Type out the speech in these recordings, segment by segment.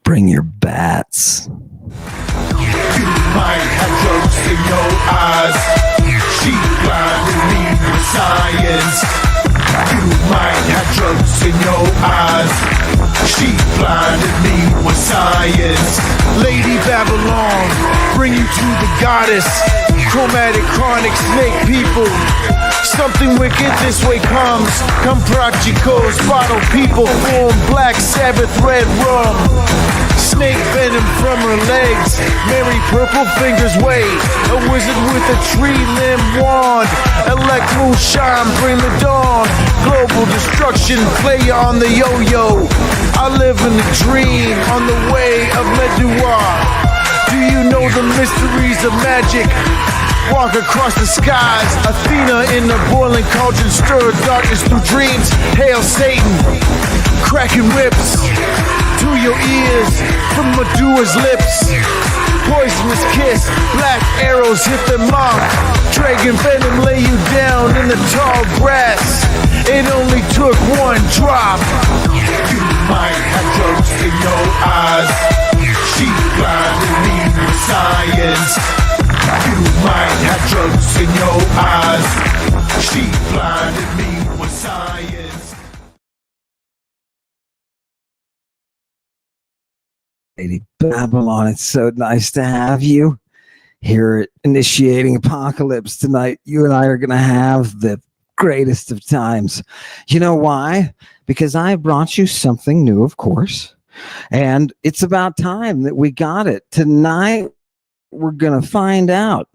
Bring your bats. You might have drugs in your eyes. She blinded me with science. You might have drugs in your eyes. She blinded me with science. Lady Babylon, bring you to the goddess. Chromatic chronic snake people. Something wicked this way comes. Comprachicos, bottle people form Black Sabbath red rum. Snake venom from her legs. Mary Purple Fingers wave. A wizard with a tree limb wand. Electro shine, bring the dawn. Global destruction, play on the yo-yo. I live in a dream on the way of Medua. Do you know the mysteries of magic? Walk across the skies. Athena in the boiling cauldron, stir darkness through dreams. Hail Satan, cracking whips to your ears from Medua's lips. Poisonous kiss, black arrows hit the mark. Dragon venom lay you down in the tall grass. It only took one drop. You might have drugs in your eyes. She blinded me with science. You might have drugs in your eyes. She blinded me with science. Lady Babylon, it's so nice to have you here at Initiating Apocalypse tonight. You and I are going to have the greatest of times. You know why? Because I brought you something new, of course, and it's about time that we got it. Tonight, we're going to find out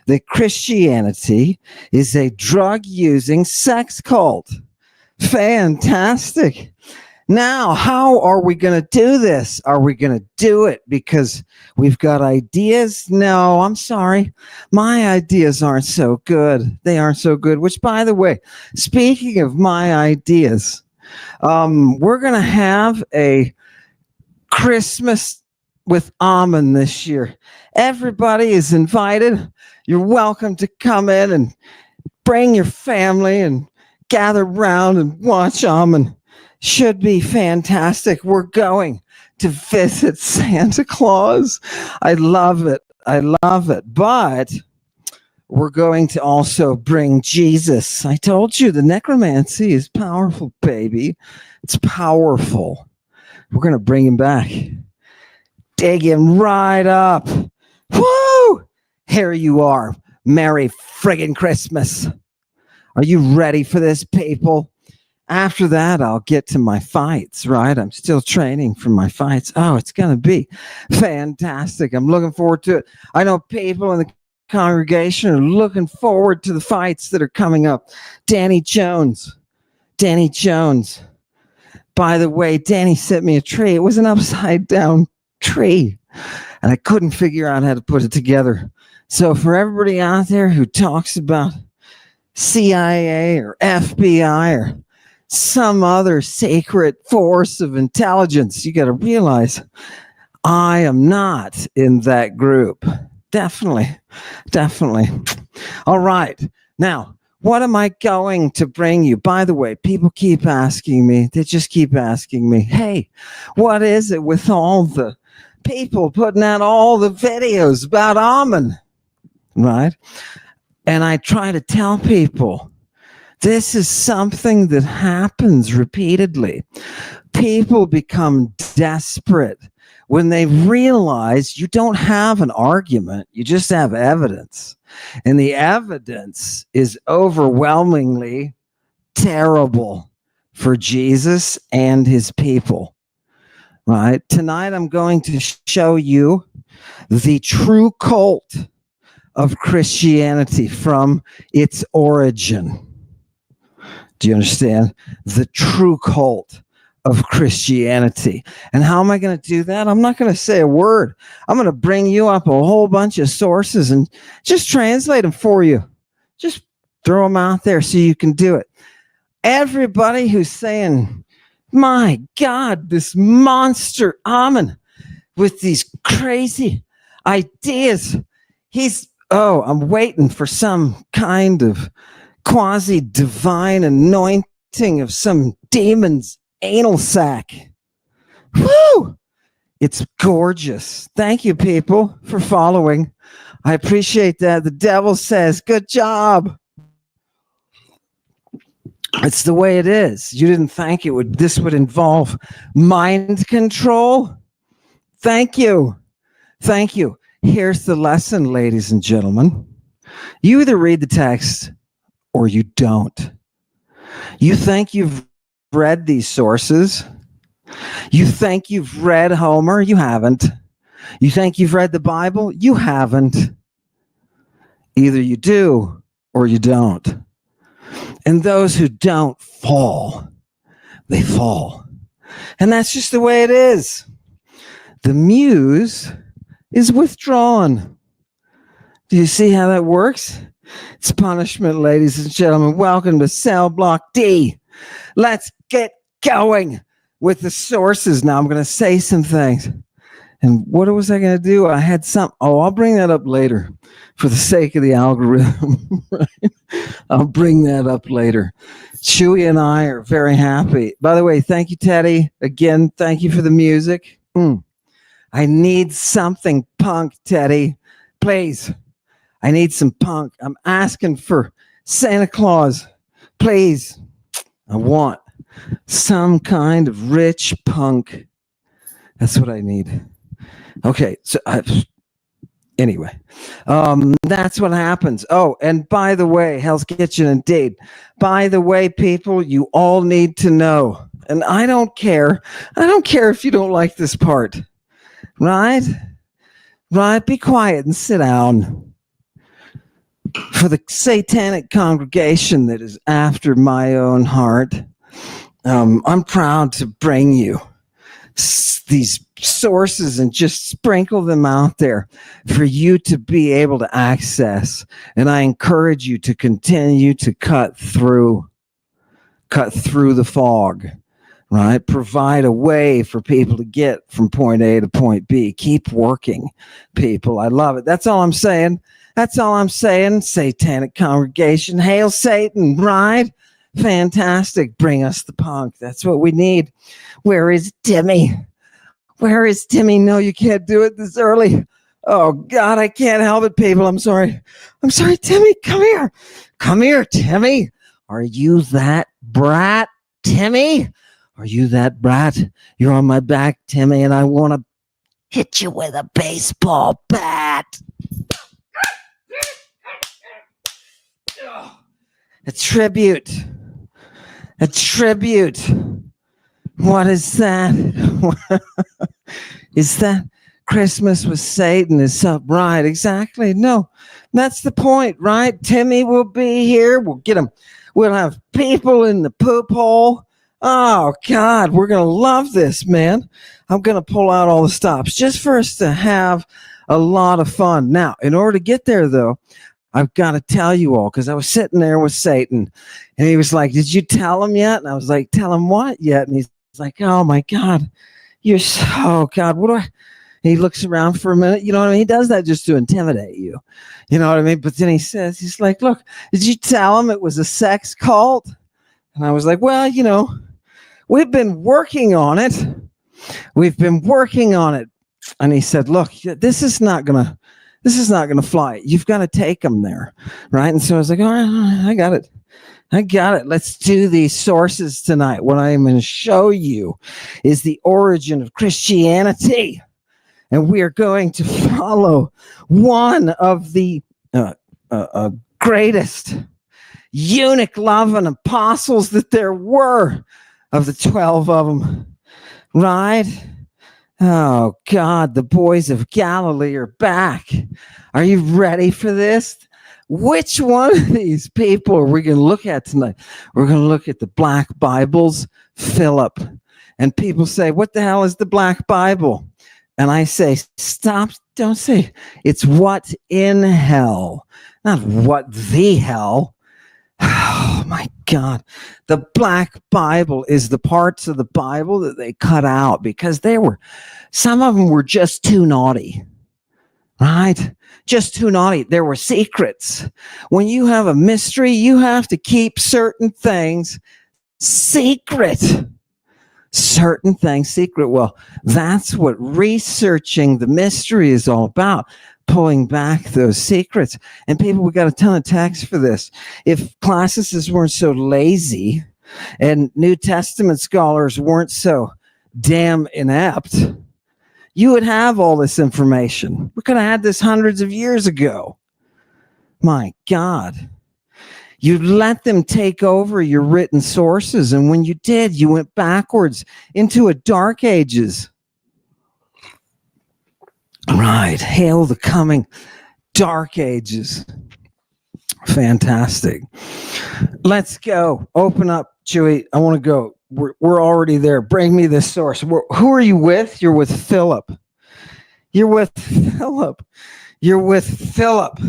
that Christianity is a drug-using sex cult. Fantastic. Now, how are we going to do this? Are we going to do it because we've got ideas? No, I'm sorry. My ideas aren't so good. They aren't so good, which, by the way, speaking of my ideas, we're going to have a Christmas with Amen this year. Everybody is invited. You're welcome to come in and bring your family and gather around and watch Amen. Should be fantastic. We're going to visit Santa Claus. I love it. I love it. But we're going to also bring Jesus. I told you the necromancy is powerful, baby. It's powerful. We're going to bring him back. Dig him right up. Woo! Here you are. Merry friggin' Christmas. Are you ready for this, people? After that, I'll get to my fights, right? I'm still training for my fights. Oh, it's going to be fantastic. I'm looking forward to it. I know people in the congregation are looking forward to the fights that are coming up. Danny Jones. By the way, Danny sent me a tree. It was an upside down tree, and I couldn't figure out how to put it together. So for everybody out there who talks about CIA or FBI or some other sacred force of intelligence, you got to realize I am not in that group. Definitely. All right. Now, what am I going to bring you? By the way, people keep asking me. They just keep asking me, hey, what is it with all the people putting out all the videos about Amen? Right? And I try to tell people, this is something that happens repeatedly. People become desperate when they realize you don't have an argument, you just have evidence. And the evidence is overwhelmingly terrible for Jesus and his people. Right? Tonight I'm going to show you the true cult of Christianity from its origin. Do you understand? The true cult of Christianity. And how am I going to do that? I'm not going to say a word. I'm going to bring you up a whole bunch of sources and just translate them for you. Just throw them out there so you can do it. Everybody who's saying, my God, this monster Amen with these crazy ideas. I'm waiting for some kind of quasi-divine anointing of some demon's anal sac. Woo! It's gorgeous. Thank you, people, for following. I appreciate that. The devil says, good job. It's the way it is. You didn't think this would involve mind control? Thank you. Thank you. Here's the lesson, ladies and gentlemen. You either read the text or you don't. You think you've read these sources. You think you've read Homer. You haven't. You think you've read the Bible. You haven't. Either you do or you don't. And those who don't fall, they fall. And that's just the way it is. The muse is withdrawn. Do you see how that works? It's punishment, ladies and gentlemen. Welcome to Cell Block D. Let's get going with the sources. Now I'm going to say some things. And what was I going to do? I had some. Oh, I'll bring that up later for the sake of the algorithm. Right? I'll bring that up later. Chewy and I are very happy. By the way, thank you, Teddy. Again, thank you for the music. I need something punk, Teddy. Please. I need some punk. I'm asking for Santa Claus. Please. I want some kind of rich punk. That's what I need. Okay. So anyway, that's what happens. Oh, and by the way, Hell's Kitchen indeed. By the way, people, you all need to know. And I don't care. I don't care if you don't like this part. Right? Right? Be quiet and sit down. For the satanic congregation that is after my own heart, I'm proud to bring you these sources and just sprinkle them out there for you to be able to access. And I encourage you to continue to cut through the fog. Right? Provide a way for people to get from point A to point B. Keep working, people. I love it. That's all I'm saying. That's all I'm saying. Satanic congregation. Hail Satan, right? Fantastic. Bring us the punk. That's what we need. Where is Timmy? Where is Timmy? No, you can't do it this early. Oh, God, I can't help it, people. I'm sorry. I'm sorry, Timmy. Come here. Come here, Timmy. Are you that brat, Timmy? Are you that brat? You're on my back, Timmy, and I want to hit you with a baseball bat. A tribute. A tribute. What is that? Is that Christmas with Satan is up? Right, exactly. No, that's the point, right? Timmy will be here. We'll get him. We'll have people in the poop hole. Oh, God, we're going to love this, man. I'm going to pull out all the stops just for us to have a lot of fun. Now, in order to get there, though, I've got to tell you all, because I was sitting there with Satan, and he was like, did you tell him yet? And I was like, tell him what yet? And he's like, oh, my God, you're so, oh, God, what do I? And he looks around for a minute. You know what I mean? He does that just to intimidate you. You know what I mean? But then he says, he's like, look, did you tell him it was a sex cult? And I was like, well, you know, we've been working on it. We've been working on it. And he said, look, this is not going to fly. You've got to take them there. Right. And so I was like, all right, I got it. Let's do these sources tonight. What I'm going to show you is the origin of Christianity. And we are going to follow one of the greatest eunuch loving apostles that there were, of the 12 of them. Right? Oh, God, the boys of Galilee are back. Are you ready for this? Which one of these people are we going to look at tonight? We're going to look at the Black Bible's Philip. And people say, what the hell is the Black Bible? And I say, stop, don't say, it's what in hell, not what the hell. Oh, my God. The Black Bible is the parts of the Bible that they cut out because some of them were just too naughty, right? Just too naughty. There were secrets. When you have a mystery, you have to keep certain things secret. certain things secret. Well, that's what researching the mystery is all about. Pulling back those secrets. And people, we got a ton of texts for this. If classicists weren't so lazy and New Testament scholars weren't so damn inept, you would have all this information. We could have had this hundreds of years ago. My God. You let them take over your written sources. And when you did, you went backwards into a dark ages. Right. Hail the coming dark ages. Fantastic. Let's go. Open up, Chewy. I want to go. We're already there. Bring me this source. Who are you with? You're with Philip. You're with Philip. You're with Philip.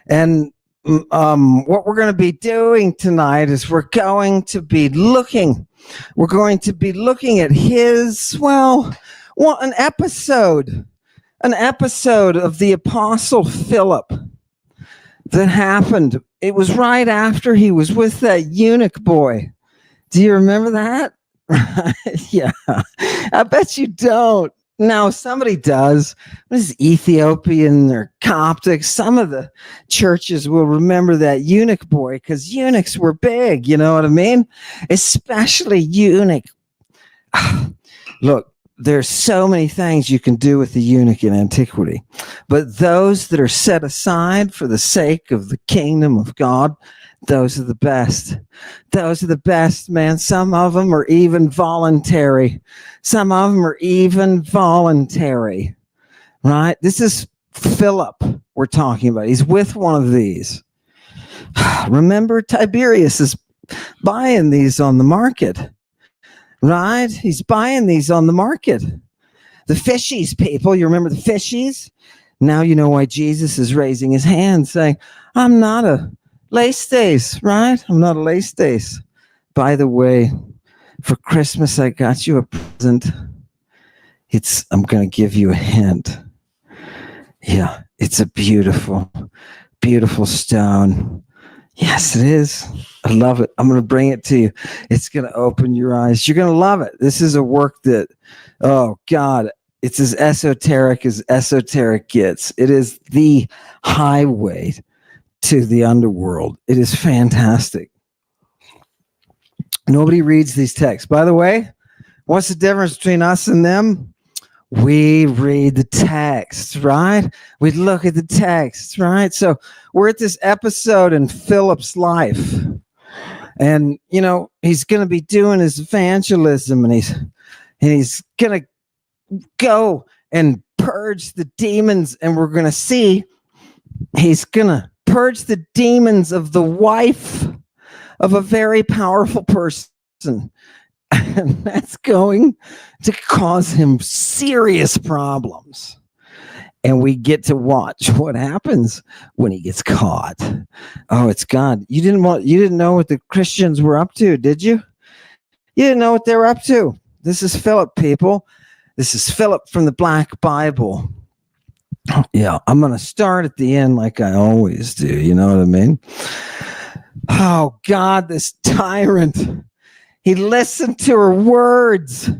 And what we're going to be doing tonight is we're going to be looking at his, an episode of the Apostle Philip that happened. It was right after he was with that eunuch boy. Do you remember that? Yeah. I bet you don't. No, somebody does. What is Ethiopian or Coptic? Some of the churches will remember that eunuch boy because eunuchs were big. You know what I mean? Especially eunuch. Look, there's so many things you can do with the eunuch in antiquity, but those that are set aside for the sake of the kingdom of God, those are the best. Those are the best, man. Some of them are even voluntary. Right? This is Philip we're talking about. He's with one of these. Remember, Tiberius is buying these on the market. Right? He's buying these on the market. The fishies, people. You remember the fishies? Now you know why Jesus is raising his hand saying, I'm not a lace days, right? I'm not a lace days. By the way, for Christmas, I got you a present. I'm going to give you a hint. Yeah, it's a beautiful, beautiful stone. Yes, it is. I love it. I'm going to bring it to you. It's going to open your eyes. You're going to love it. This is a work that, oh God, it's as esoteric gets. It is the highway to the underworld. It is fantastic. Nobody reads these texts. By the way, what's the difference between us and them? We read the text, right? We look at the text, right? So we're at this episode in Philip's life. And, you know, he's going to be doing his evangelism, and he's going to go and purge the demons. And we're going to see he's going to purge the demons of the wife of a very powerful person. And that's going to cause him serious problems. And we get to watch what happens when he gets caught. Oh, it's God. You didn't know what the Christians were up to, did you? You didn't know what they were up to. This is Philip, people. This is Philip from the Black Bible. Yeah, I'm going to start at the end like I always do. You know what I mean? Oh, God, this tyrant. He listened to her words.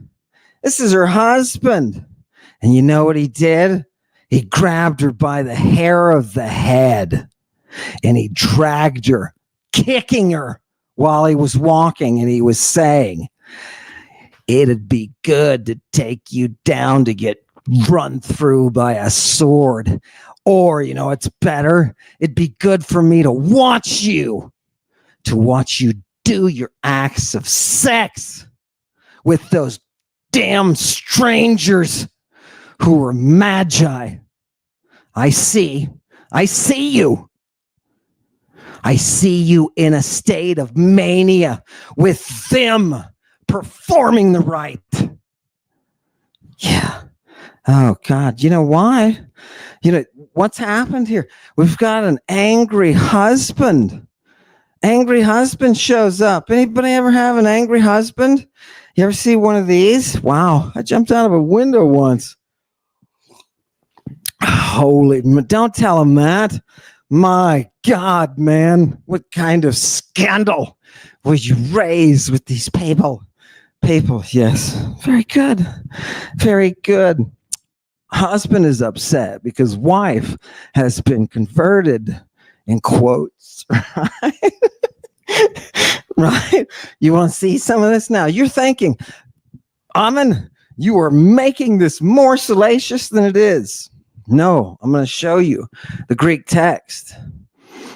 This is her husband. And you know what he did? He grabbed her by the hair of the head and he dragged her, kicking her while he was walking. And he was saying, it'd be good to take you down to get run through by a sword. Or, you know, it's better. It'd be good for me to watch you do your acts of sex with those damn strangers who are Magi. I see you. I see you in a state of mania with them performing the rite. Yeah. Oh, God. You know why? You know, what's happened here? We've got an angry husband. Angry husband shows up. Anybody ever have an angry husband? You ever see one of these? Wow. I jumped out of a window once. Holy, don't tell him that. My God, man. What kind of scandal were you raised with these people? People, yes. Very good. Very good. Husband is upset because wife has been converted, in quotes, right? Right? You want to see some of this now? You're thinking, Amen, you are making this more salacious than it is. No, I'm going to show you the Greek text.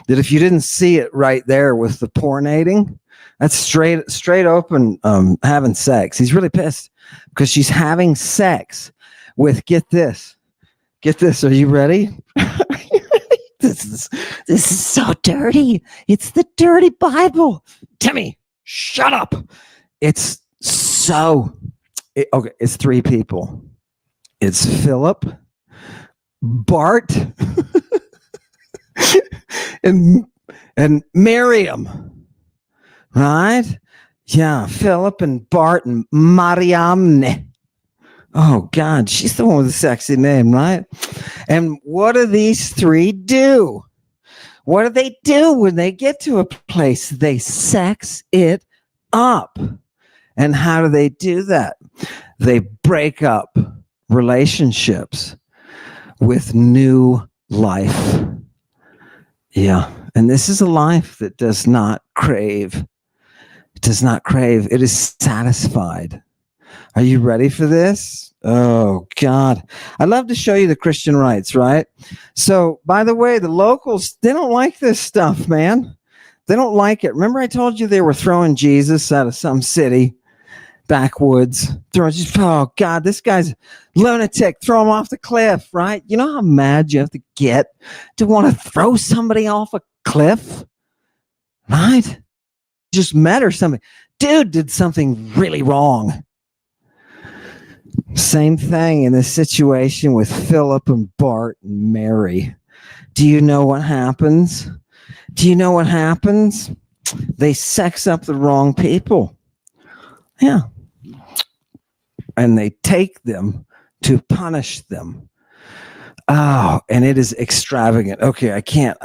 That if you didn't see it right there with the pornating, that's straight open having sex. He's really pissed because she's having sex with, get this. Are you ready? This is so dirty. It's the dirty Bible. Timmy, shut up. It's so, okay, it's three people. It's Philip, Bart, and Miriam, right? Yeah, Philip and Bart and Mariamne. Oh, God, she's the one with the sexy name, right? And what do these three do? What do they do when they get to a place? They sex it up. And how do they do that? They break up relationships with new life. Yeah. And this is a life that does not crave. It does not crave. It is satisfied. Are you ready for this? Oh, God. I'd love to show you the Christian rights, right? So, by the way, the locals, they don't like this stuff, man. They don't like it. Remember I told you they were throwing Jesus out of some city, backwoods. Oh, God, this guy's lunatic. Throw him off the cliff, right? You know how mad you have to get to want to throw somebody off a cliff? Right? Just met or something. Dude did something really wrong. Same thing in this situation with Philip and Bart and Mary. Do you know what happens? Do you know what happens? They sex up the wrong people. Yeah. And they take them to punish them. Oh, and it is extravagant. Okay, I can't.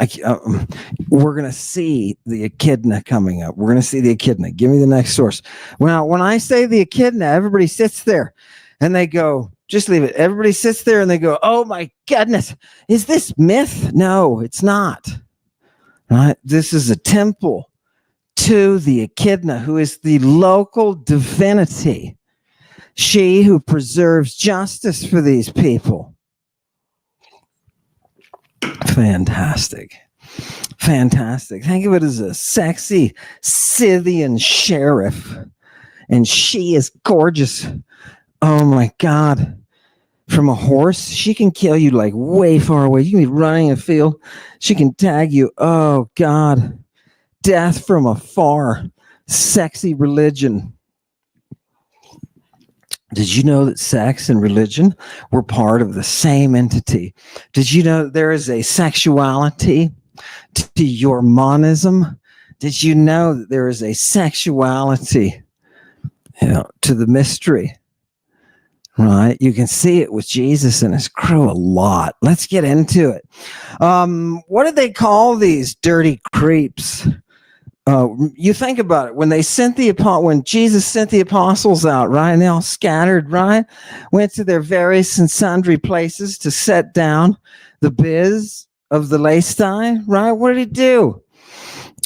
We're going to see the Echidna coming up. We're going to see the Echidna. Give me the next source. Well, when I say the Echidna, everybody sits there and they go, just leave it. Everybody sits there and they go, oh my goodness, is this myth? No, it's not. Right? This is a temple to the Echidna, who is the local divinity. She who preserves justice for these people. Fantastic. Fantastic. Think of it as a sexy Scythian sheriff. And she is gorgeous. Oh my God. From a horse, she can kill you like way far away. You can be running a field. She can tag you. Oh God. Death from afar. Sexy religion. Did you know that sex and religion were part of the same entity? Did you know there is a sexuality to your monism? Did you know that there is a sexuality, to the mystery? Right? You can see it with Jesus and his crew a lot. Let's get into it. What did they call these dirty creeps? You think about it. When Jesus sent the apostles out, right, and they all scattered, right, went to their various and sundry places to set down the biz of the lacei, right? What did he do?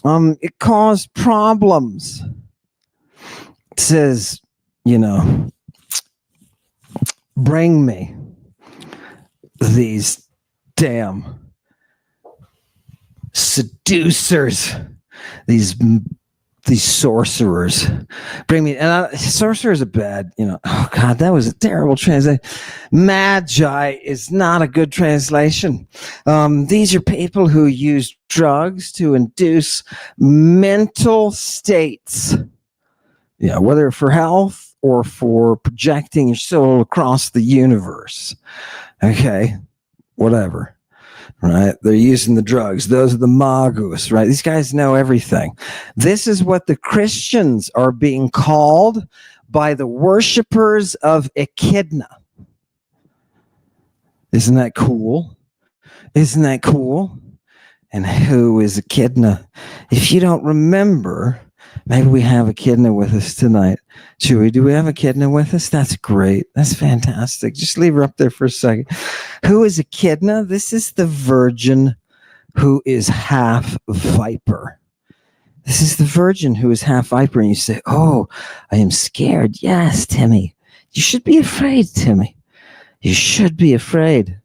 It caused problems. It says, bring me these damn seducers. These sorcerers, bring me. And sorcerers are bad. Oh God, that was a terrible translation. Magi is not a good translation. These are people who use drugs to induce mental states. Whether for health or for projecting your soul across the universe. Okay, whatever. Right? They're using the drugs. Those are the magus, right? These guys know everything. This is what the Christians are being called by the worshipers of Echidna. Isn't that cool? Isn't that cool? And who is Echidna? If you don't remember, Maybe we have Echidna with us tonight. Chewy, do we have Echidna with us? That's great. That's fantastic. Just leave her up there for a second. Who is Echidna? This is the virgin who is half viper. This is the virgin who is half viper. And you say, oh, I am scared. Yes, Timmy. You should be afraid, Timmy. You should be afraid.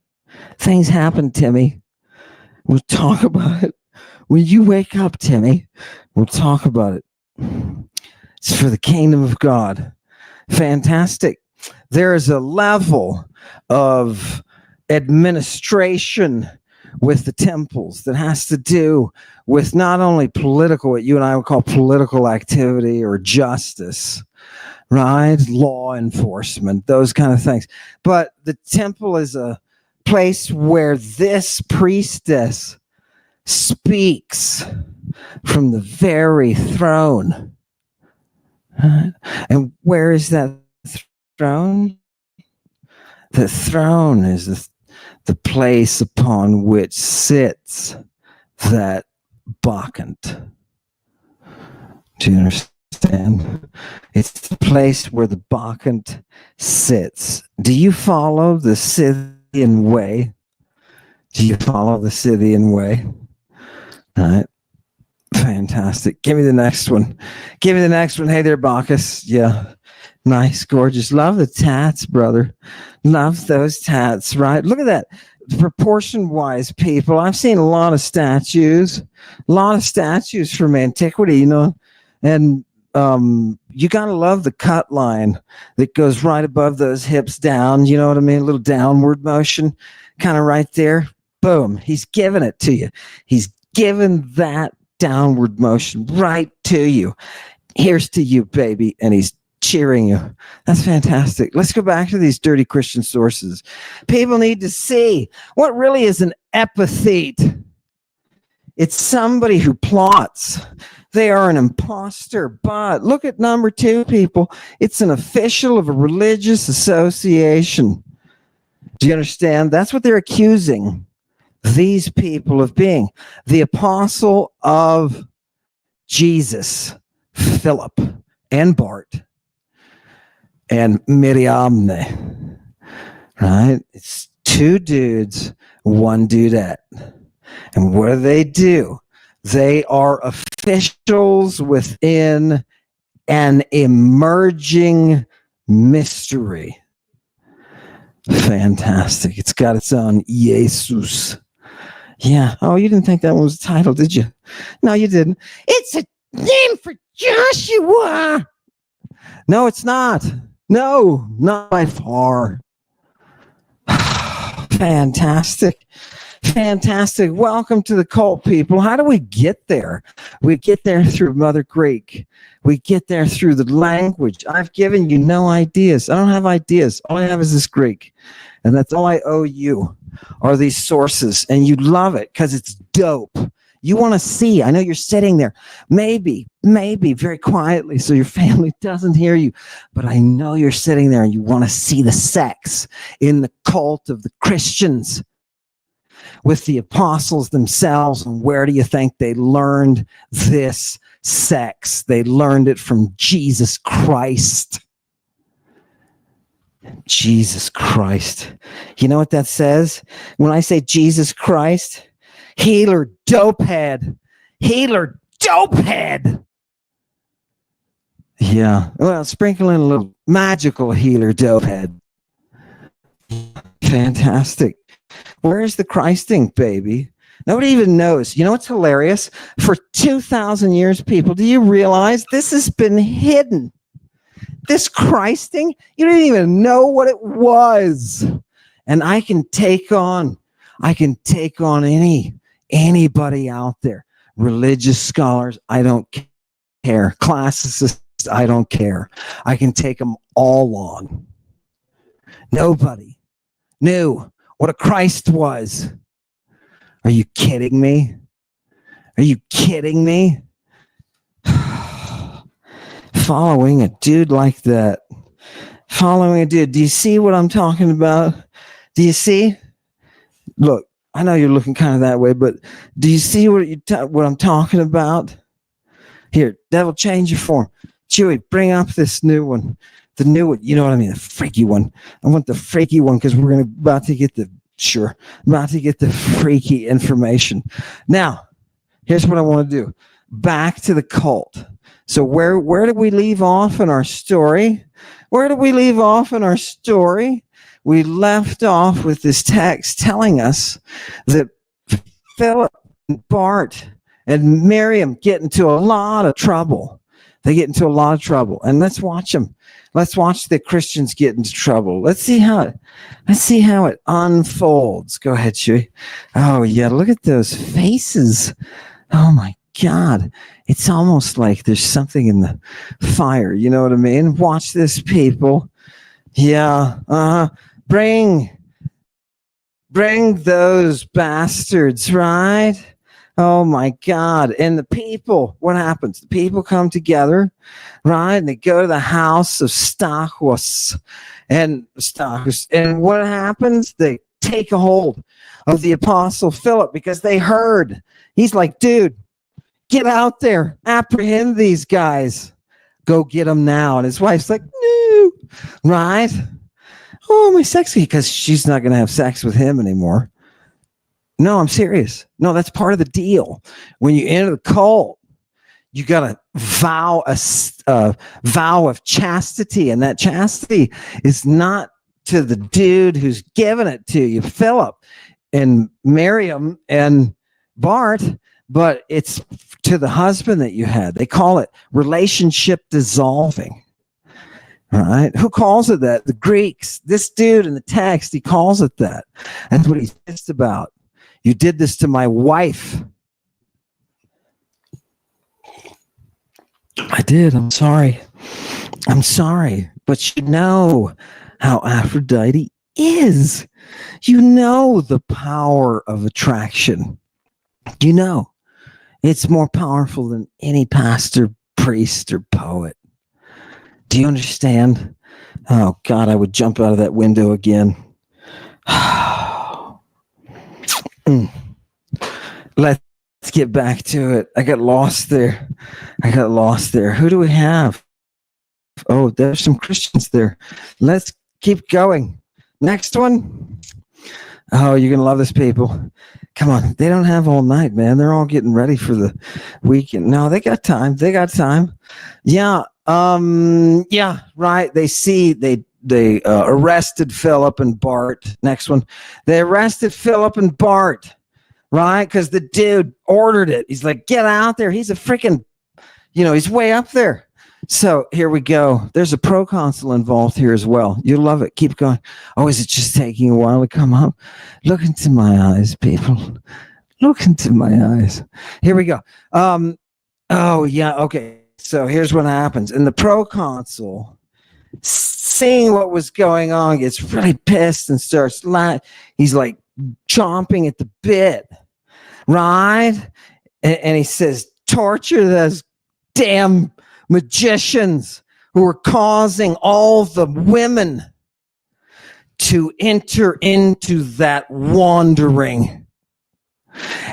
Things happen, Timmy. We'll talk about it. When you wake up, Timmy, we'll talk about it. It's for the kingdom of God. Fantastic. There is a level of administration with the temples that has to do with not only political, what you and I would call political activity or justice, right? Law enforcement, those kind of things. But the temple is a place where this priestess speaks from the very throne. And where is that throne? The throne is the place upon which sits that Bacchant. Do you understand? It's the place where the Bacchant sits. Do you follow the Scythian way? Do you follow the Scythian way? All right. Fantastic. Give me the next one. Give me the next one. Hey there, Bacchus. Yeah. Nice, gorgeous. Love the tats, brother. Love those tats, right? Look at that. Proportion-wise, people. I've seen a lot of statues from antiquity, you know, and you gotta love the cut line that goes right above those hips down. You know what I mean? A little downward motion, kind of right there. Boom. He's giving it to you. He's given that downward motion right to you. Here's to you, baby. And he's cheering you. That's fantastic. Let's go back to these dirty Christian sources. People need to see what really is an epithete. It's somebody who plots. They are an imposter. But look at number 2, people. It's an official of a religious association. Do you understand? That's what they're accusing these people of being. The apostle of Jesus, Philip and Bart and Miriamne, right? It's 2 dudes, 1 dudette. And what do? They are officials within an emerging mystery. Fantastic. It's got its own Jesus. Yeah. Oh, you didn't think that one was a title, did you? No, you didn't. It's a name for Joshua. No, it's not. No, not by far. Fantastic. Fantastic. Welcome to the cult, people. How do we get there? We get there through Mother Greek. We get there through the language. I've given you no ideas. I don't have ideas. All I have is this Greek. And that's all I owe you are these sources. And you love it because it's dope. You want to see. I know you're sitting there. Maybe very quietly so your family doesn't hear you. But I know you're sitting there and you want to see the sex in the cult of the Christians with the apostles themselves. And where do you think they learned this sex? They learned it from Jesus Christ. Jesus Christ. You know what that says? When I say Jesus Christ, healer dopehead. Healer dopehead. Yeah. Well, sprinkle in a little magical healer dopehead. Fantastic. Where's the Christing, baby? Nobody even knows. You know what's hilarious? For 2,000 years, people, do you realize this has been hidden? This Christing, you didn't even know what it was. And I can take on anybody out there. Religious scholars, I don't care. Classicists, I don't care. I can take them all on. Nobody knew what a Christ was. Are you kidding me? Are you kidding me? Following a dude like that. Following a dude. Do you see what I'm talking about? Do you see? Look, I know you're looking kind of that way, but do you see what I'm talking about? Here, devil, change your form. Chewie, bring up this new one. The new one, you know what I mean? The freaky one. I want the freaky one because we're about to get the freaky information. Now, here's what I want to do. Back to the cult. So where did we leave off in our story? Where did we leave off in our story? We left off with this text telling us that Philip and Bart and Miriam get into a lot of trouble. They get into a lot of trouble. And let's watch them. Let's watch the Christians get into trouble. Let's see how it unfolds. Go ahead, Shui. Oh, yeah. Look at those faces. Oh, my God. It's almost like there's something in the fire. You know what I mean? Watch this, people. Yeah. Bring those bastards, right? Oh my God. And the people, what happens? The people come together, right? And they go to the house of Stachys. And what happens? They take a hold of the apostle Philip because they heard. He's like, dude, get out there. Apprehend these guys. Go get them now. And his wife's like, no, right? Oh, my sexy, because she's not going to have sex with him anymore. No, I'm serious. No, that's part of the deal. When you enter the cult, you got to vow a vow of chastity, and that chastity is not to the dude who's giving it to you, Philip and Miriam and Bart, but it's to the husband that you had. They call it relationship dissolving. All right. Who calls it that? The Greeks. This dude in the text, he calls it that. That's what he's pissed about. You did this to my wife. I did. I'm sorry. But you know how Aphrodite is. You know the power of attraction. You know it's more powerful than any pastor, priest, or poet. Do you understand? Oh, God, I would jump out of that window again. Let's get back to it. I got lost there. Who do we have? Oh, there's some Christians there. Let's keep going. Next one. Oh, you're going to love this, people. Come on. They don't have all night, man. They're all getting ready for the weekend. No, they got time. Yeah. Yeah, right. They arrested Philip and Bart. Next one. They arrested Philip and Bart, right? Because the dude ordered it. He's like, get out there. He's a freaking, he's way up there. So here we go. There's a proconsul involved here as well. You'll love it. Keep going. Oh, is it just taking a while to come up? Look into my eyes, people. Look into my eyes. Here we go. Oh, yeah. Okay. So here's what happens. And the proconsul, seeing what was going on, gets really pissed and starts he's like chomping at the bit, right? And he says, torture those damn magicians who are causing all the women to enter into that wandering.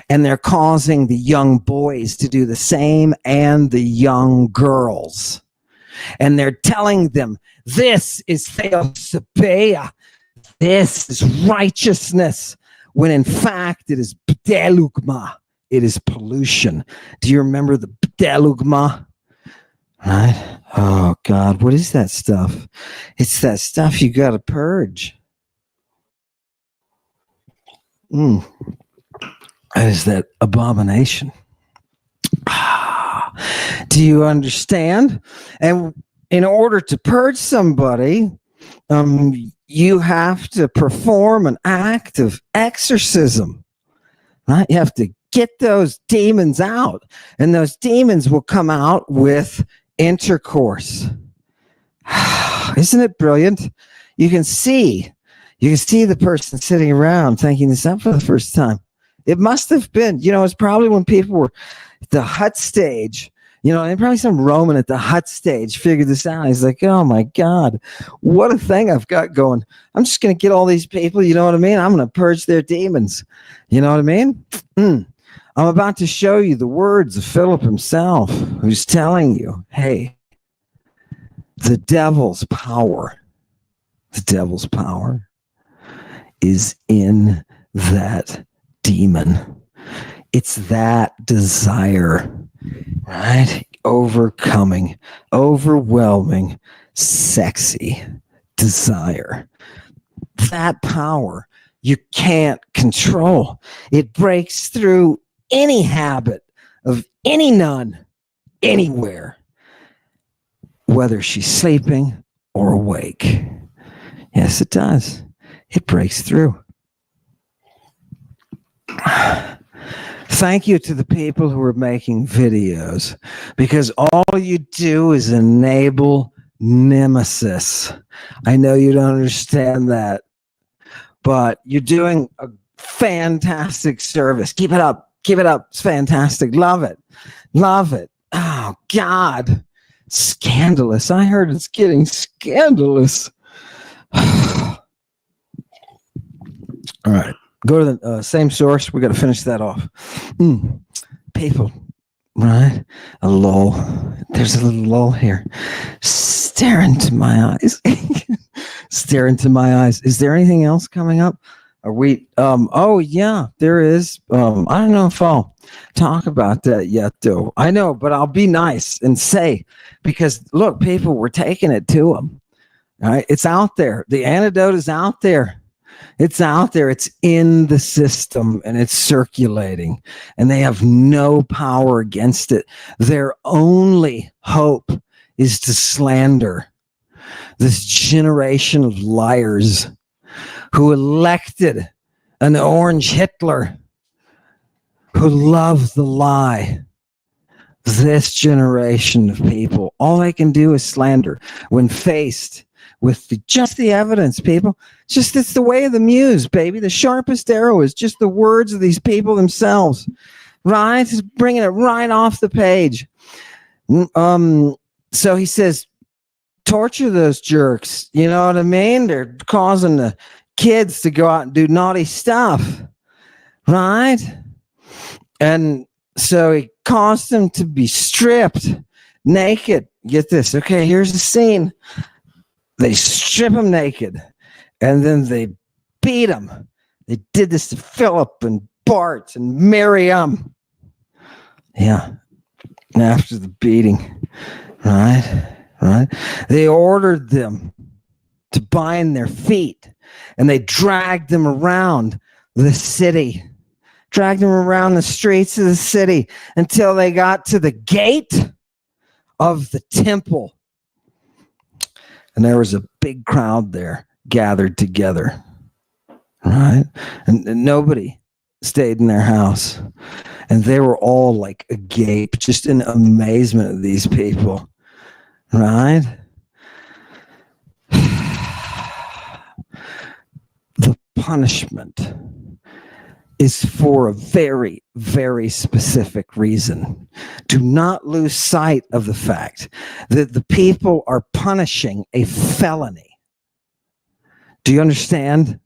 And they're causing the young boys to do the same and the young girls. And they're telling them, this is theosopeia. This is righteousness. When in fact, it is bdelugma. It is pollution. Do you remember the bdelugma? Right? Oh, God. What is that stuff? It's that stuff you got to purge. That is that abomination. Do you understand? And in order to purge somebody, you have to perform an act of exorcism. Right? You have to get those demons out. And those demons will come out with intercourse. Isn't it brilliant? You can see the person sitting around thinking this up for the first time. It must have been, it's probably when people were at the hut stage, and probably some Roman at the hut stage figured this out. He's like, oh my God, what a thing I've got going. I'm just going to get all these people, you know what I mean? I'm going to purge their demons. You know what I mean? I'm about to show you the words of Philip himself, who's telling you, hey, the devil's power is in that demon. It's that desire, right? Overwhelming, sexy desire. That power you can't control. It breaks through any habit of any nun anywhere, whether she's sleeping or awake. Yes, it does. It breaks through. Thank you to the people who are making videos, because all you do is enable nemesis. I know you don't understand that, but you're doing a fantastic service. Keep it up. Keep it up. It's fantastic. Love it. Love it. Oh, God. Scandalous. I heard it's getting scandalous. All right. Go to the same source. We got to finish that off. People, right? A lull. There's a little lull here. Stare into my eyes. Stare into my eyes. Is there anything else coming up? Are we? Oh yeah, there is. I don't know if I'll talk about that yet, though. I know, but I'll be nice and say, because look, people, we're taking it to them. All right, it's out there. The antidote is out there. It's out there. It's in the system and it's circulating, and they have no power against it. Their only hope is to slander this generation of liars who elected an orange Hitler, who love the lie. This generation of people, all they can do is slander when faced with just the evidence, people. It's the way of the muse, baby. The sharpest arrow is just the words of these people themselves, right? Just bringing it right off the page. So he says, torture those jerks. You know what I mean? They're causing the kids to go out and do naughty stuff, right? And so he caused them to be stripped naked. Get this. Okay, here's the scene. They strip them naked, and then they beat them. They did this to Philip and Bart and Miriam. Yeah, after the beating, right? They ordered them to bind their feet, and they dragged them around the city, dragged them around the streets of the city until they got to the gate of the temple. And there was a big crowd there gathered together, right? And nobody stayed in their house. And they were all like agape, just in amazement of these people, right? The punishment is for a very, very specific reason. Do not lose sight of the fact that the people are punishing a felony. Do you understand?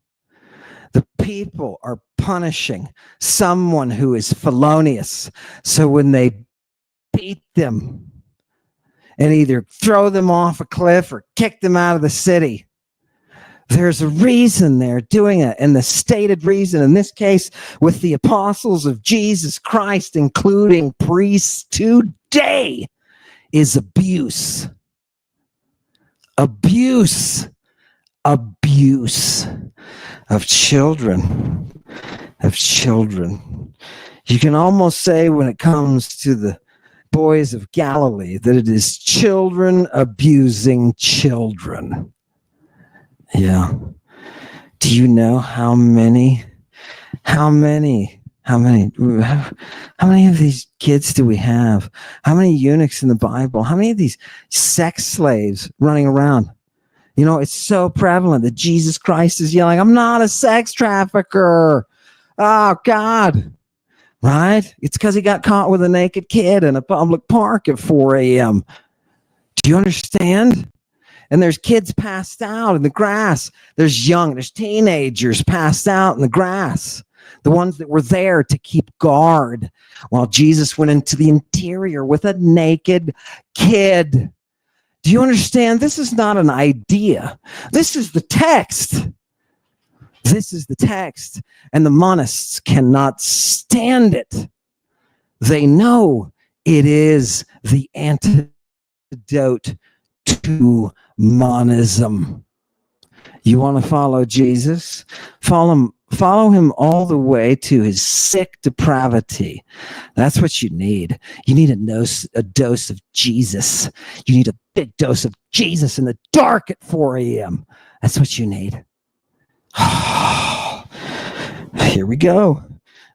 The people are punishing someone who is felonious. So when they beat them and either throw them off a cliff or kick them out of the city, there's a reason they're doing it, and the stated reason in this case with the apostles of Jesus Christ, including priests today, is abuse. Abuse of children. You can almost say, when it comes to the boys of Galilee, that it is children abusing children. Yeah. Do you know how many of these kids do we have? How many eunuchs in the Bible? How many of these sex slaves running around? You know, it's so prevalent that Jesus Christ is yelling, "I'm not a sex trafficker." Oh, God. Right? It's because he got caught with a naked kid in a public park at 4 a.m. Do you understand? And there's kids passed out in the grass. There's teenagers passed out in the grass. the ones that were there to keep guard while Jesus went into the interior with a naked kid. Do you understand? This is not an idea. This is the text. This is the text. And the monists cannot stand it. They know it is the antidote to monism. You want to follow Jesus? Follow him all the way to his sick depravity. That's what you need. You need a dose of Jesus. You need a big dose of Jesus in the dark at 4 a.m. That's what you need. Here we go.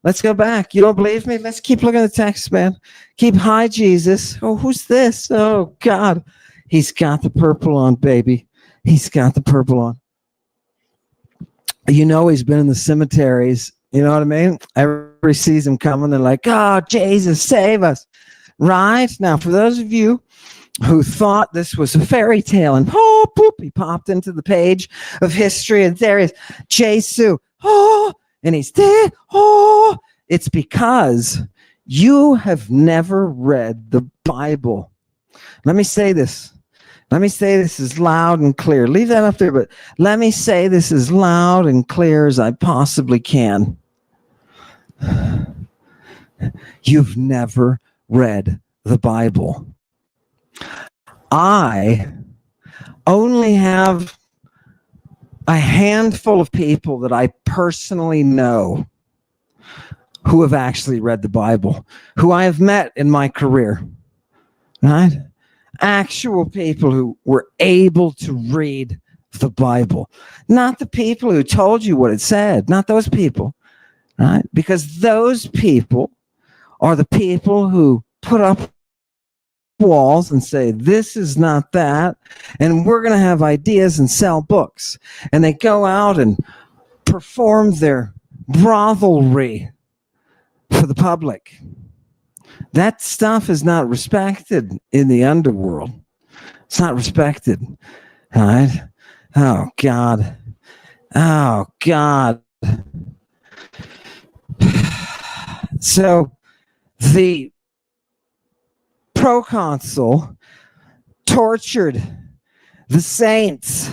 Let's go back. You don't believe me? Let's keep looking at the text, man. Keep high, Jesus. Oh, who's this? Oh, God. He's got the purple on, baby. He's got the purple on. You know he's been in the cemeteries. You know what I mean? Everybody sees him coming. They're like, oh, Jesus, save us. Right? Now, for those of you who thought this was a fairy tale and, oh, poop, he popped into the page of history and there is Jesus. Oh, and he's there. Oh, it's because you have never read the Bible. Let me say this. Let me say this as loud and clear. Leave that up there, but let me say this as loud and clear as I possibly can. You've never read the Bible. I only have a handful of people that I personally know who have actually read the Bible, who I have met in my career, right? Actual people who were able to read the Bible, not the people who told you what it said, not those people, right? Because those people are the people who put up walls and say, this is not that, and we're going to have ideas and sell books. And they go out and perform their brothelry for the public. That stuff is not respected in the underworld. It's not respected. All right? Oh, God. Oh, God. So the proconsul tortured the saints,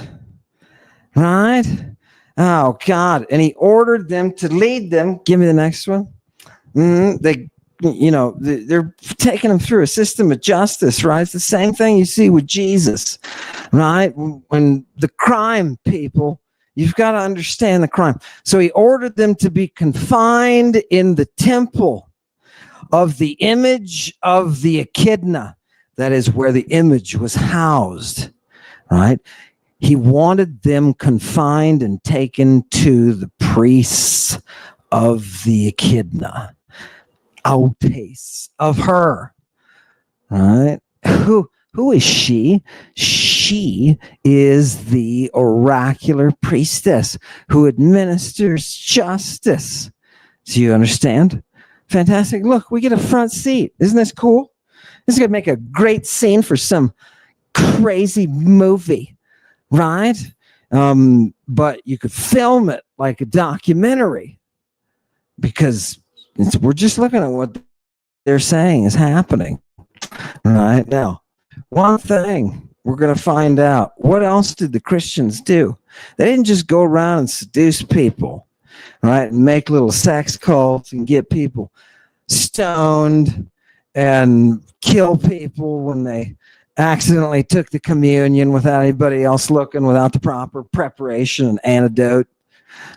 right? Oh, God. And he ordered them to lead them. Give me the next one. They're taking them through a system of justice, right? It's the same thing you see with Jesus, right? When the crime people, you've got to understand the crime. So he ordered them to be confined in the temple of the image of the Echidna. That is where the image was housed, right? He wanted them confined and taken to the priests of the Echidna. Outpace of her, right? Who is she? She is the oracular priestess who administers justice. Do you understand? Fantastic. Look, we get a front seat. Isn't this cool? This is going to make a great scene for some crazy movie, right? But you could film it like a documentary because we're just looking at what they're saying is happening. Right now, one thing we're going to find out. What else did the Christians do? They didn't just go around and seduce people, right? And make little sex cults and get people stoned and kill people when they accidentally took the communion without anybody else looking, without the proper preparation and antidote,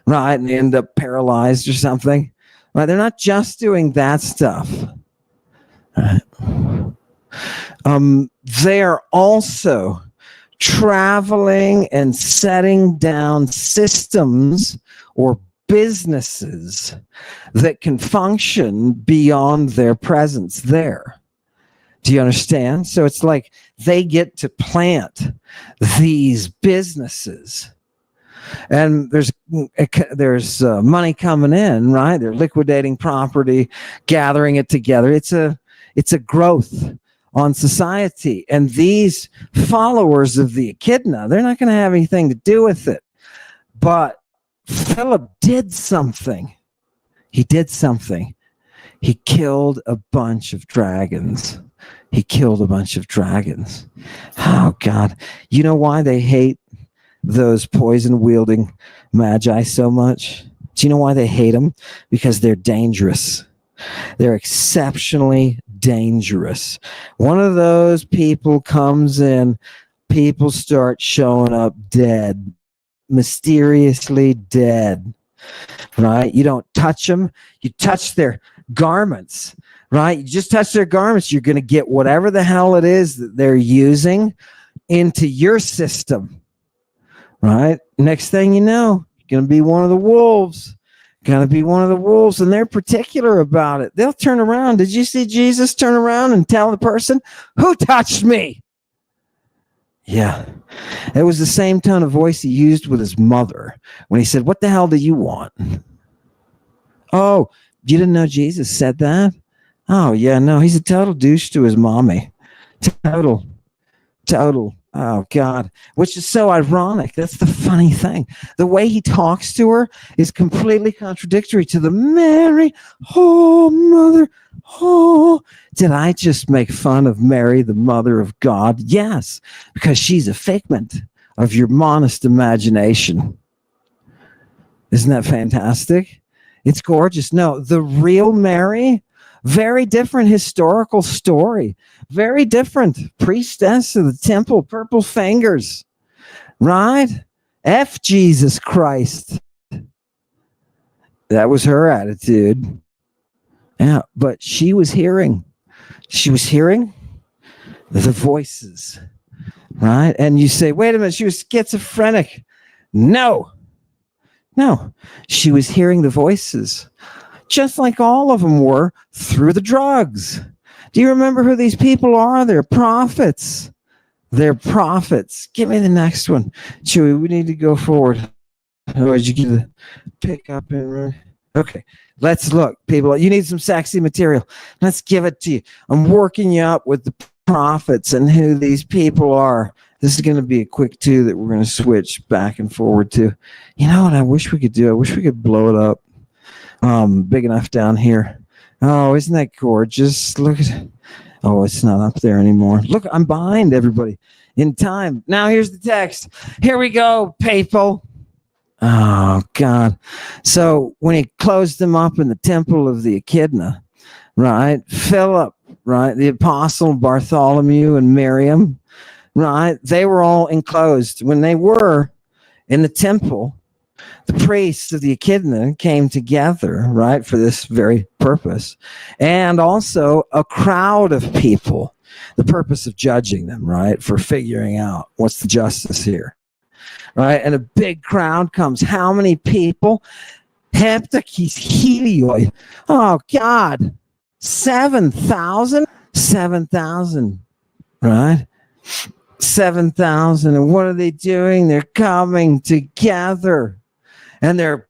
right? And they end up paralyzed or something. Right? They're not just doing that stuff. Right? They are also traveling and setting down systems or businesses that can function beyond their presence there. Do you understand? So it's like they get to plant these businesses. And there's money coming in, right? They're liquidating property, gathering it together. It's a growth on society. And these followers of the Echidna, they're not going to have anything to do with it. But Philip did something. He did something. He killed a bunch of dragons. He killed a bunch of dragons. Oh, God. You know why they hate those poison-wielding magi so much? Do you know why they hate them? Because they're dangerous. They're exceptionally dangerous. One of those people comes in, people start showing up dead, mysteriously dead, right? You don't touch them. You touch their garments, right? You just touch their garments. You're going to get whatever the hell it is that they're using into your system, right? Next thing you know, you're going to be one of the wolves. Going to be one of the wolves, and they're particular about it. They'll turn around. Did you see Jesus turn around and tell the person, who touched me? Yeah. It was the same tone of voice he used with his mother when he said, what the hell do you want? Oh, you didn't know Jesus said that? Oh, yeah, no, he's a total douche to his mommy. Total. Oh, God, which is so ironic. That's the funny thing. The way he talks to her is completely contradictory to the Mary. Oh, mother. Oh, did I just make fun of Mary, the mother of God? Yes, because she's a figment of your modest imagination. Isn't that fantastic? It's gorgeous. No, the real Mary, very different historical story. Very different. Priestess of the temple, purple fingers. Right? F Jesus Christ. That was her attitude. Yeah, but she was hearing. She was hearing the voices. Right? And you say, wait a minute, she was schizophrenic. No. She was hearing the voices. Just like all of them were through the drugs. Do you remember who these people are? They're prophets. They're prophets. Give me the next one. Chewy, we need to go forward. Otherwise, you get the pick up and okay. Let's look, people. You need some sexy material. Let's give it to you. I'm working you up with the prophets and who these people are. This is going to be a quick two that we're going to switch back and forward to. You know what I wish we could do? I wish we could blow it up. Big enough down here. Oh, isn't that gorgeous? Look at it. Oh, it's not up there anymore. Look, I'm behind everybody in time. Now here's the text. Here we go, people. Oh, God. So when he closed them up in the temple of the Echidna, right? Philip, right? The apostle Bartholomew and Miriam, right? They were all enclosed. When they were in the temple, the priests of the Echidna came together, right, for this very purpose. And also a crowd of people, the purpose of judging them, right, for figuring out what's the justice here, right? And a big crowd comes. How many people? Heptakis. Oh, God. 7,000? 7,000, right? 7,000. And what are they doing? They're coming together. And they're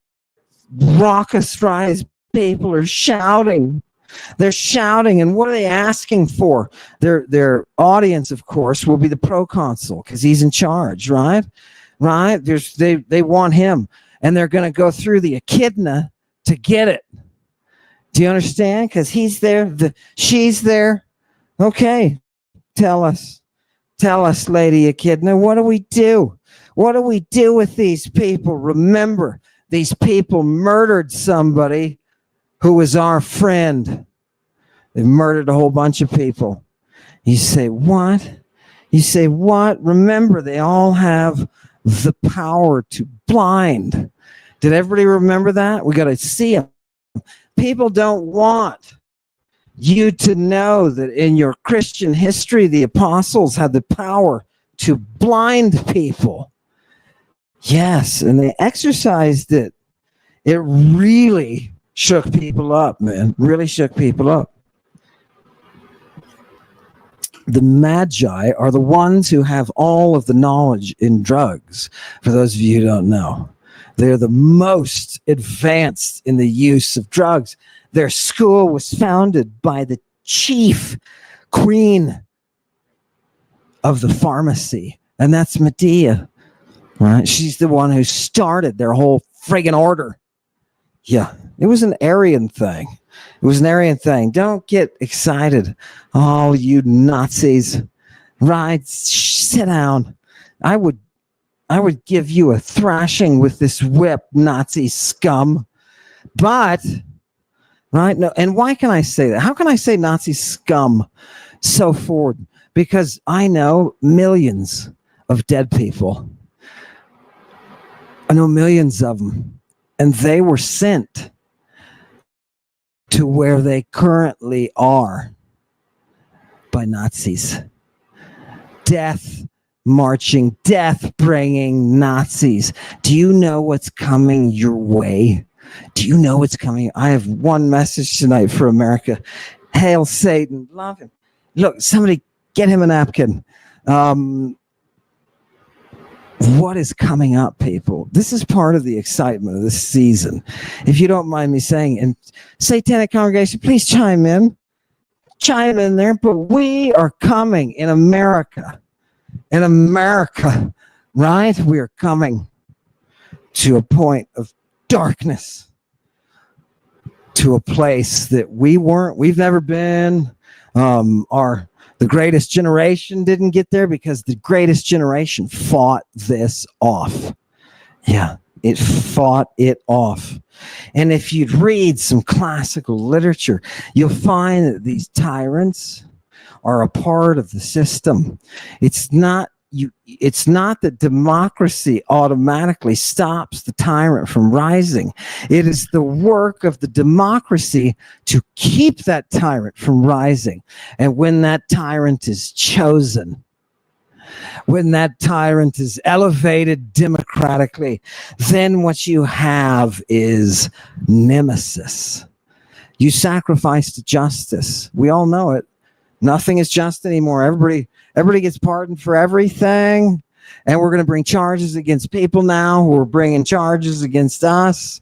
raucous people are shouting. They're shouting. And what are they asking for? Their audience, of course, will be the proconsul because he's in charge, right? Right? They want him. And they're going to go through the Echidna to get it. Do you understand? Because he's there. She's there. Okay. Tell us, Lady Echidna, what do we do? What do we do with these people? Remember, these people murdered somebody who was our friend. They murdered a whole bunch of people. You say, what? You say, what? Remember, they all have the power to blind. Did everybody remember that? We got to see them. People don't want you to know that in your Christian history, the apostles had the power to blind people. Yes, and they exercised it. It really shook people up, man. Really shook people up. The Magi are the ones who have all of the knowledge in drugs, for those of you who don't know. They're the most advanced in the use of drugs. Their school was founded by the chief queen of the pharmacy, and that's Medea. Right? She's the one who started their whole friggin' order. Yeah, it was an Aryan thing. It was an Aryan thing. Don't get excited, all you Nazis. Right, sit down. I would give you a thrashing with this whip, Nazi scum. But right, no, and why can I say that? How can I say Nazi scum so forward? Because I know millions of dead people. I know millions of them, and they were sent to where they currently are by Nazis. Death marching, death bringing Nazis. Do you know what's coming your way? Do you know what's coming? I have one message tonight for America. Hail Satan. Love him. Look, somebody get him a napkin. What is coming up, people? This is part of the excitement of this season. If you don't mind me saying, and Satanic congregation, please chime in. Chime in there. But we are coming in America. In America, right? We are coming to a point of darkness, to a place that we've never been. The greatest generation didn't get there because the greatest generation fought this off. Yeah, it fought it off. And if you'd read some classical literature, you'll find that these tyrants are a part of the system. It's not that democracy automatically stops the tyrant from rising. It is the work of the democracy to keep that tyrant from rising. And when that tyrant is chosen, when that tyrant is elevated democratically, then what you have is nemesis. You sacrifice to justice. We all know it. Nothing is just anymore. Everybody gets pardoned for everything. And we're going to bring charges against people now who are bringing charges against us.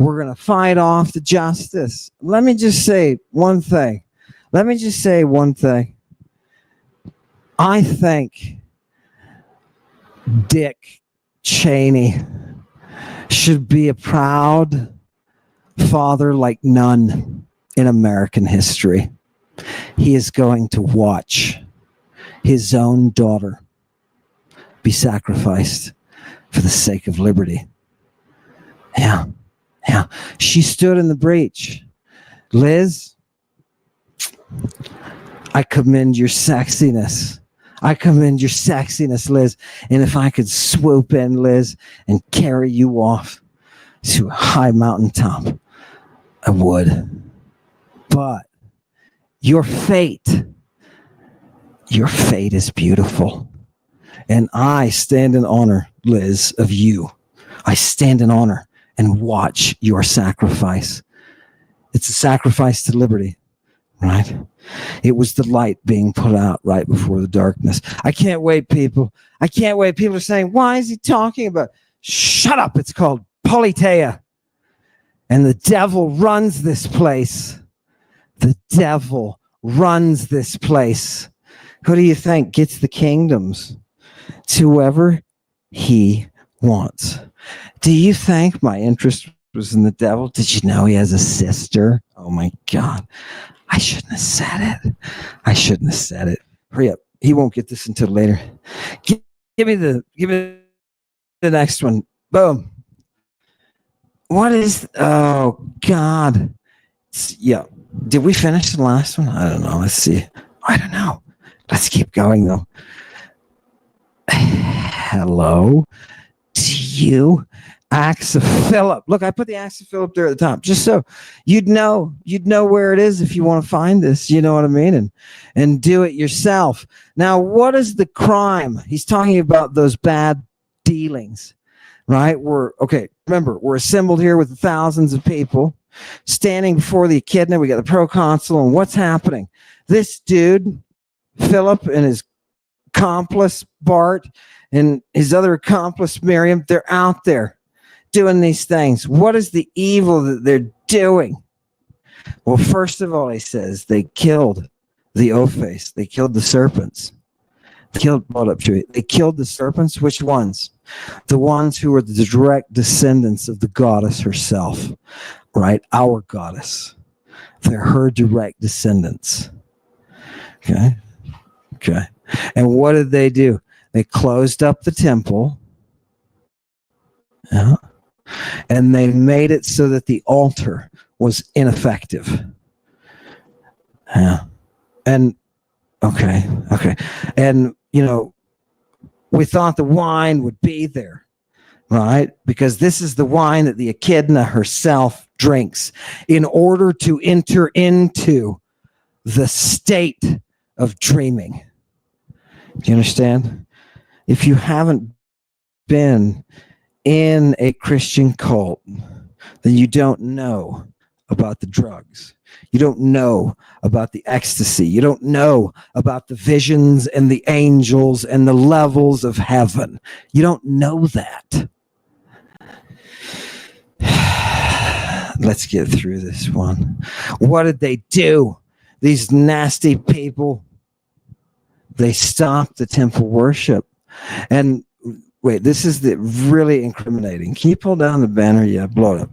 We're going to fight off the justice. Let me just say one thing. I think Dick Cheney should be a proud father like none in American history. He is going to watch his own daughter be sacrificed for the sake of liberty. Yeah. She stood in the breach. Liz, I commend your sexiness. Liz. And if I could swoop in, Liz, and carry you off to a high mountaintop, I would. But your fate is beautiful. And I stand in honor, Liz, of you. I stand in honor and watch your sacrifice. It's a sacrifice to liberty, right? It was the light being put out right before the darkness. I can't wait, people. I can't wait. People are saying, why is he talking about? Shut up. It's called Politeia. And the devil runs this place. The devil runs this place. Who do you think gets the kingdoms? It's whoever he wants. Do you think my interest was in the devil? Did you know he has a sister? Oh my God. I shouldn't have said it. Hurry up. He won't get this until later. Give me the next one. Boom. What is, oh God. Yeah. Did we finish the last one? I don't know. Let's see. I don't know. Let's keep going though. Hello to you, Acts of Philip. Look, I put the Acts of Philip there at the top, just so you'd know where it is if you want to find this. You know what I mean, and do it yourself. Now, what is the crime? He's talking about those bad dealings, right? Remember, we're assembled here with thousands of people, standing before the Echidna. We got the proconsul, and what's happening? This dude, Philip, and his accomplice Bart and his other accomplice Miriam, they're out there doing these things. What is the evil that they're doing? Well, first of all, he says they killed the O-face. They killed the serpents. They killed the serpents. Which ones? the ones who are the direct descendants of the goddess herself, right? Our goddess. They're her direct descendants. Okay. Okay. And what did they do? They closed up the temple. Yeah. And they made it so that the altar was ineffective. Yeah. And okay. And, we thought the wine would be there, right? Because this is the wine that the Echidna herself drinks in order to enter into the state of dreaming. Do you understand? If you haven't been in a Christian cult, then you don't know about the drugs. You don't know about the ecstasy. You don't know about the visions and the angels and the levels of heaven. You don't know that. Let's get through this one. What did they do? These nasty people, they stopped the temple worship. And wait, this is the really incriminating. Can you pull down the banner? Yeah, blow it up.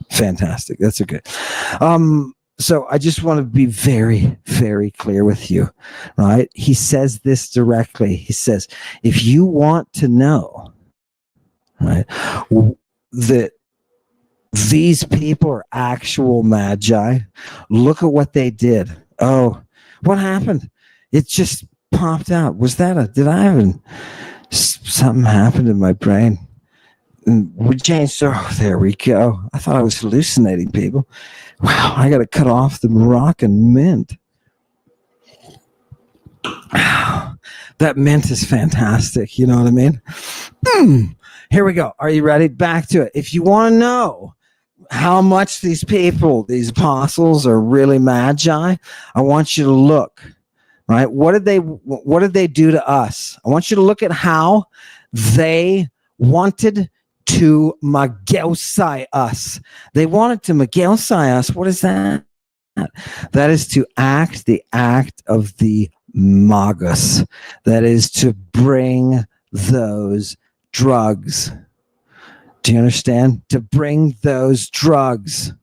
Fantastic. That's okay. So I just want to be very, very clear with you, right? He says this directly. He says, if you want to know, right, that these people are actual magi, look at what they did. Oh, what happened? It just popped out. Something happened in my brain. And we changed. Oh, there we go. I thought I was hallucinating, people. Wow, I got to cut off the Moroccan mint. That mint is fantastic. You know what I mean? Here we go. Are you ready? Back to it. If you want to know how much these people, these apostles, are really magi, I want you to look. Right? What did they do to us? I want you to look at how they wanted to magelsai us. They wanted to magelsai us. What is that? That is to act the act of the magus. That is to bring those drugs. Do you understand? To bring those drugs.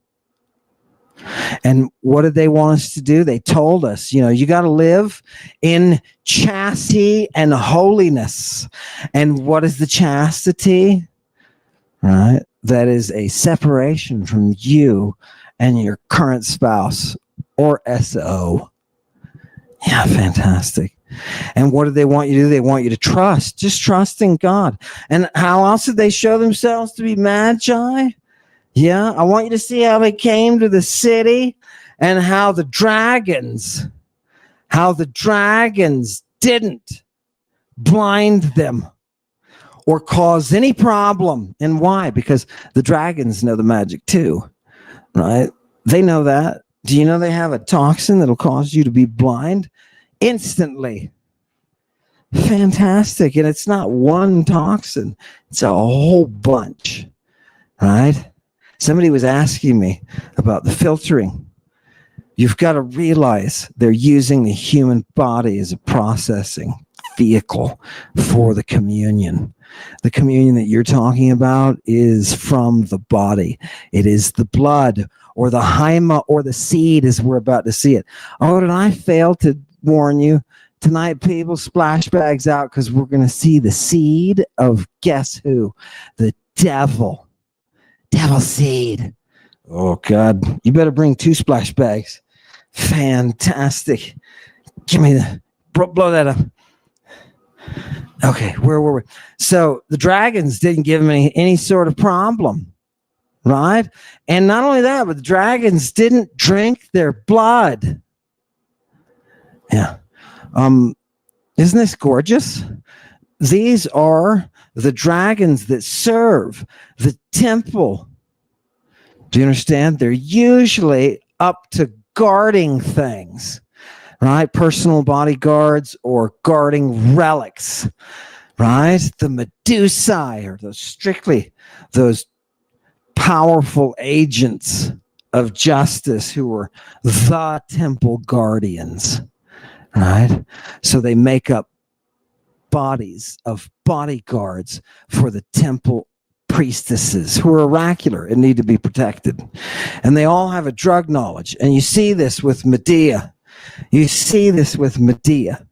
And what did they want us to do? They told us, you got to live in chastity and holiness. And what is the chastity? Right? That is a separation from you and your current spouse or SO. Yeah, fantastic. And what do they want you to do? They want you to trust. Just trust in God. And how else did they show themselves to be magi? Yeah, I want you to see how they came to the city and how the dragons didn't blind them or cause any problem. And why? Because the dragons know the magic too, right? They know that. Do you know they have a toxin that'll cause you to be blind instantly? Fantastic. And it's not one toxin. It's a whole bunch, right? Somebody was asking me about the filtering. You've got to realize they're using the human body as a processing vehicle for the communion. The communion that you're talking about is from the body. It is the blood or the hyma or the seed as we're about to see it. Oh, did I fail to warn you? Tonight, people, splash bags out because we're going to see the seed of guess who? The devil. Devil seed. Oh, God. You better bring 2 splash bags. Fantastic. Give me the... Blow that up. Okay, where were we? So the dragons didn't give him any sort of problem, right? And not only that, but the dragons didn't drink their blood. Yeah. Isn't this gorgeous? These are the dragons that serve the temple. Do you understand? They're usually up to guarding things, right? Personal bodyguards or guarding relics, right? The Medusae are those powerful agents of justice who were the temple guardians, right? So they make up bodies of bodyguards for the temple priestesses who are oracular and need to be protected. And they all have a drug knowledge. And you see this with Medea. You see this with Medea.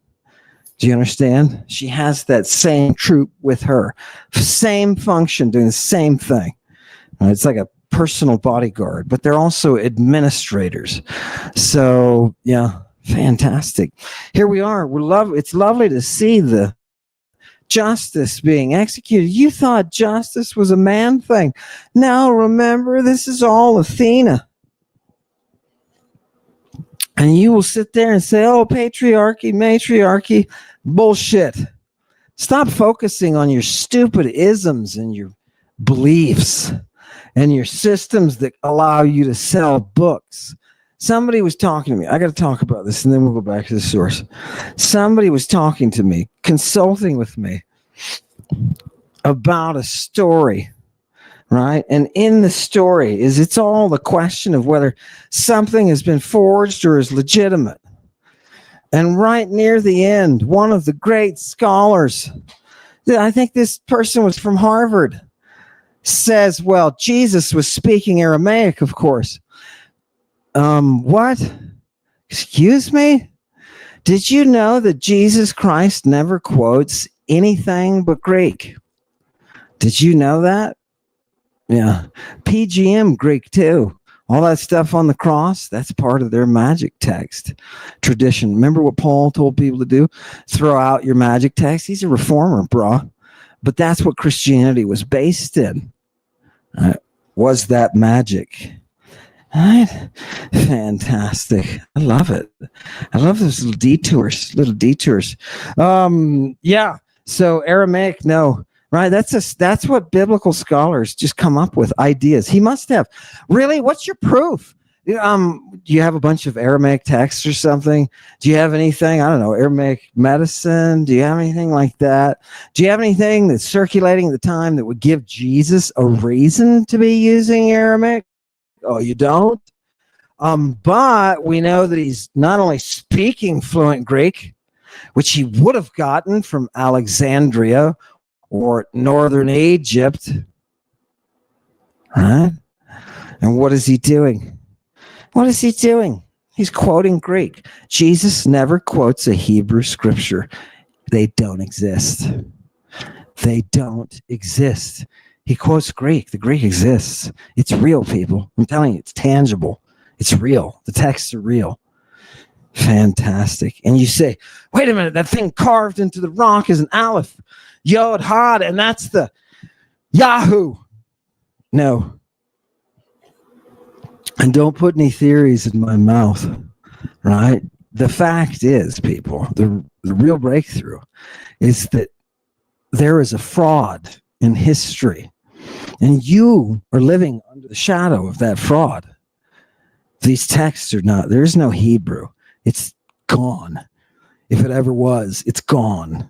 Do you understand? She has that same troop with her. Same function, doing the same thing. It's like a personal bodyguard, but they're also administrators. So, yeah, fantastic. Here we are. It's lovely to see the justice being executed. You thought justice was a man thing. Now, remember, this is all Athena. And you will sit there and say, oh, patriarchy, matriarchy, bullshit. Stop focusing on your stupid isms and your beliefs and your systems that allow you to sell books. Somebody was talking to me. I got to talk about this, and then we'll go back to the source. Somebody was talking to me, consulting with me about a story, right? And in the story it's all the question of whether something has been forged or is legitimate. And right near the end, one of the great scholars, I think this person was from Harvard, says, well, Jesus was speaking Aramaic, of course. What? Excuse me? Did you know that Jesus Christ never quotes anything but Greek? Did you know that? Yeah. PGM Greek too. All that stuff on the cross, that's part of their magic text tradition. Remember what Paul told people to do? Throw out your magic text. He's a reformer, bro. But that's what Christianity was based in. Was that magic? Right? Fantastic. I love it. I love those little detours. Yeah. So Aramaic, no. Right? That's what biblical scholars just come up with ideas. He must have. Really? What's your proof? Do you have a bunch of Aramaic texts or something? Do you have anything? I don't know, Aramaic medicine? Do you have anything like that? Do you have anything that's circulating at the time that would give Jesus a reason to be using Aramaic? Oh, you don't? But we know that he's not only speaking fluent Greek, which he would have gotten from Alexandria or northern Egypt. Right? And what is he doing? What is he doing? He's quoting Greek. Jesus never quotes a Hebrew scripture. They don't exist. They don't exist. He quotes Greek. The Greek exists. It's real, people. I'm telling you, it's tangible. It's real. The texts are real. Fantastic. And you say, wait a minute, that thing carved into the rock is an aleph, yod, had, and that's the Yahoo. No. And don't put any theories in my mouth, right? The fact is, people, the real breakthrough is that there is a fraud in history, and you are living under the shadow of that fraud. These texts are not, there is no Hebrew. It's gone. If it ever was, it's gone.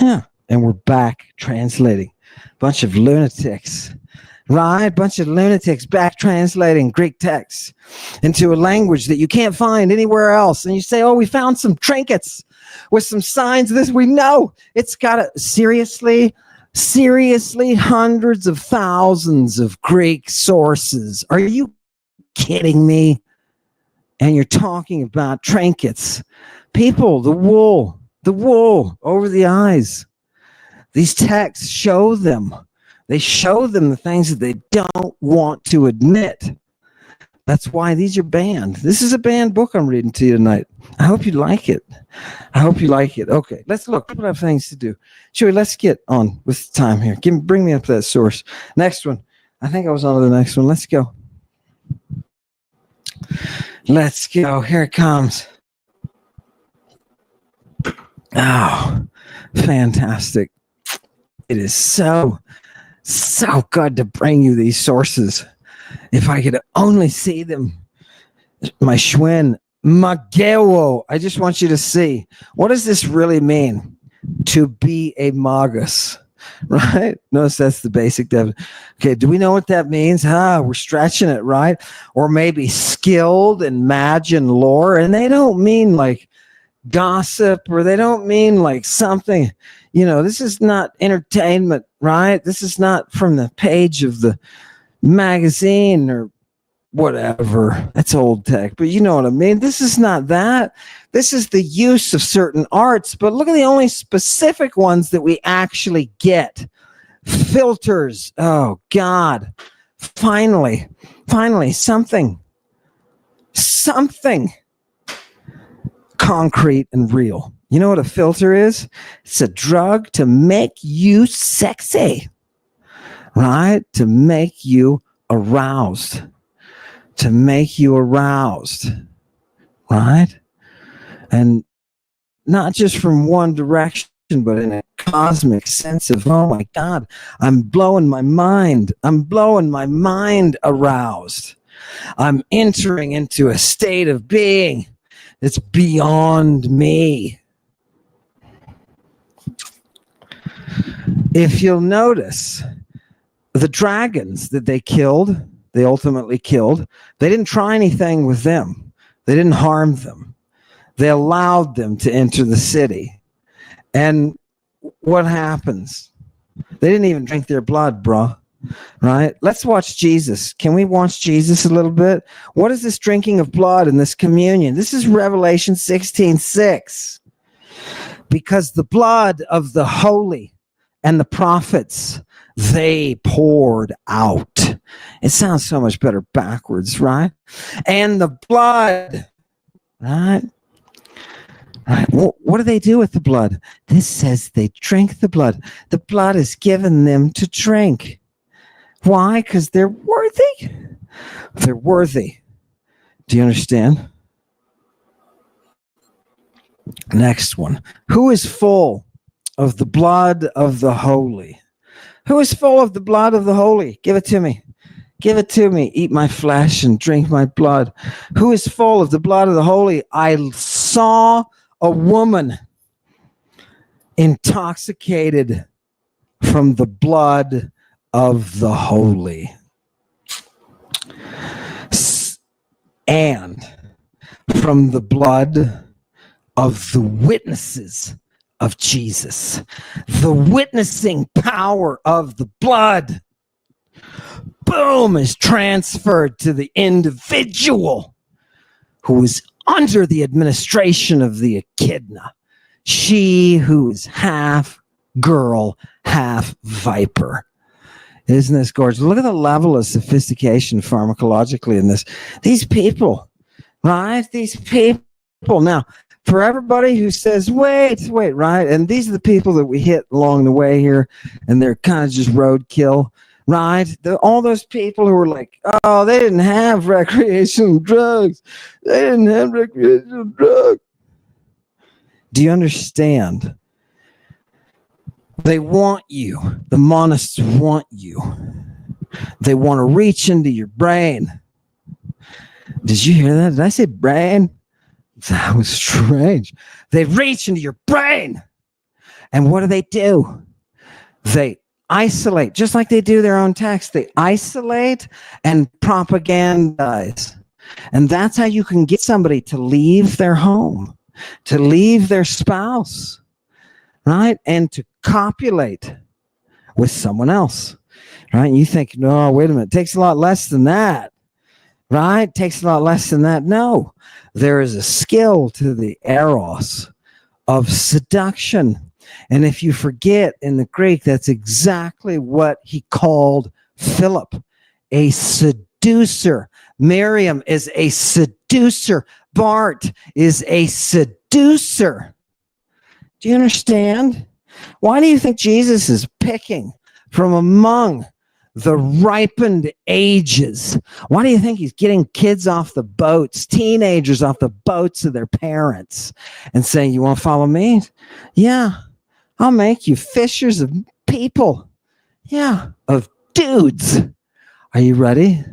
Yeah. And we're back translating. Bunch of lunatics, right? Bunch of lunatics back translating Greek texts into a language that you can't find anywhere else. And you say, oh, we found some trinkets with some signs of this. We know it's got a seriously hundreds of thousands of Greek sources. Are you kidding me? And you're talking about trinkets. People, the wool over the eyes. These texts show them. They show them the things that they don't want to admit. That's why these are banned. This is a banned book I'm reading to you tonight. I hope you like it. Okay, let's look. People have things to do. Joey, let's get on with the time here. Bring me up to that source. Next one. I think I was on to the next one. Let's go. Let's go. Here it comes. Oh, fantastic. It is so good to bring you these sources. If I could only see them. My Schwinn. Mageo. I just want you to see. What does this really mean? To be a magus. Right? Notice that's the basic definition. Okay, do we know what that means? We're stretching it, right? Or maybe skilled in magic and lore. And they don't mean like gossip, or they don't mean like something, this is not entertainment, right? This is not from the page of the magazine or whatever. That's old tech, but you know what I mean. This is not that. This is the use of certain arts, but look at the only specific ones that we actually get. Filters. Oh God. Finally something concrete and real. You know what a filter is? It's a drug to make you sexy, right? To make you aroused. Right? And not just from one direction, but in a cosmic sense of, oh my God, I'm blowing my mind aroused. I'm entering into a state of being that's beyond me. If you'll notice, the dragons that they ultimately killed, they didn't try anything with them. They didn't harm them. They allowed them to enter the city. And what happens? They didn't even drink their blood, bro. Right? Let's watch Jesus. Can we watch Jesus a little bit? What is this drinking of blood and this communion? This is Revelation 16:6. Because the blood of the holy and the prophets, they poured out. It sounds so much better backwards, right? And the blood, right? Right. What do they do with the blood? This says they drink the blood. The blood is given them to drink. Why? Because they're worthy. They're worthy. Do you understand? Next one. Who is full of the blood of the holy? Who is full of the blood of the holy? Give it to me. Give it to me. Eat my flesh and drink my blood. Who is full of the blood of the holy? I saw a woman intoxicated from the blood of the holy. And from the blood of the witnesses of Jesus. The witnessing power of the blood, boom, is transferred to the individual who is under the administration of the Echidna. She who is half girl, half viper. Isn't this gorgeous? Look at the level of sophistication pharmacologically in this. These people, right? These people. Now, for everybody who says, wait, right? And these are the people that we hit along the way here, and they're kind of just roadkill, right? All those people who were like, oh, they didn't have recreational drugs. They didn't have recreational drugs. Do you understand? They want you. The monists want you. They want to reach into your brain. Did you hear that? Did I say brain? That was strange. They reach into your brain. And what do? They isolate, just like they do their own text. They isolate and propagandize. And that's how you can get somebody to leave their home, to leave their spouse, right? And to copulate with someone else, right? And you think, no, wait a minute, it takes a lot less than that, right? It takes a lot less than that. No, there is a skill to the eros of seduction. And if you forget, in the Greek, that's exactly what he called Philip, a seducer. Miriam is a seducer. Bart is a seducer. Do you understand? Why do you think Jesus is picking from among the ripened ages? Why do you think he's getting kids off the boats, teenagers off the boats of their parents, and saying, you want to follow me? Yeah, I'll make you fishers of people. Yeah, of dudes. Are you ready?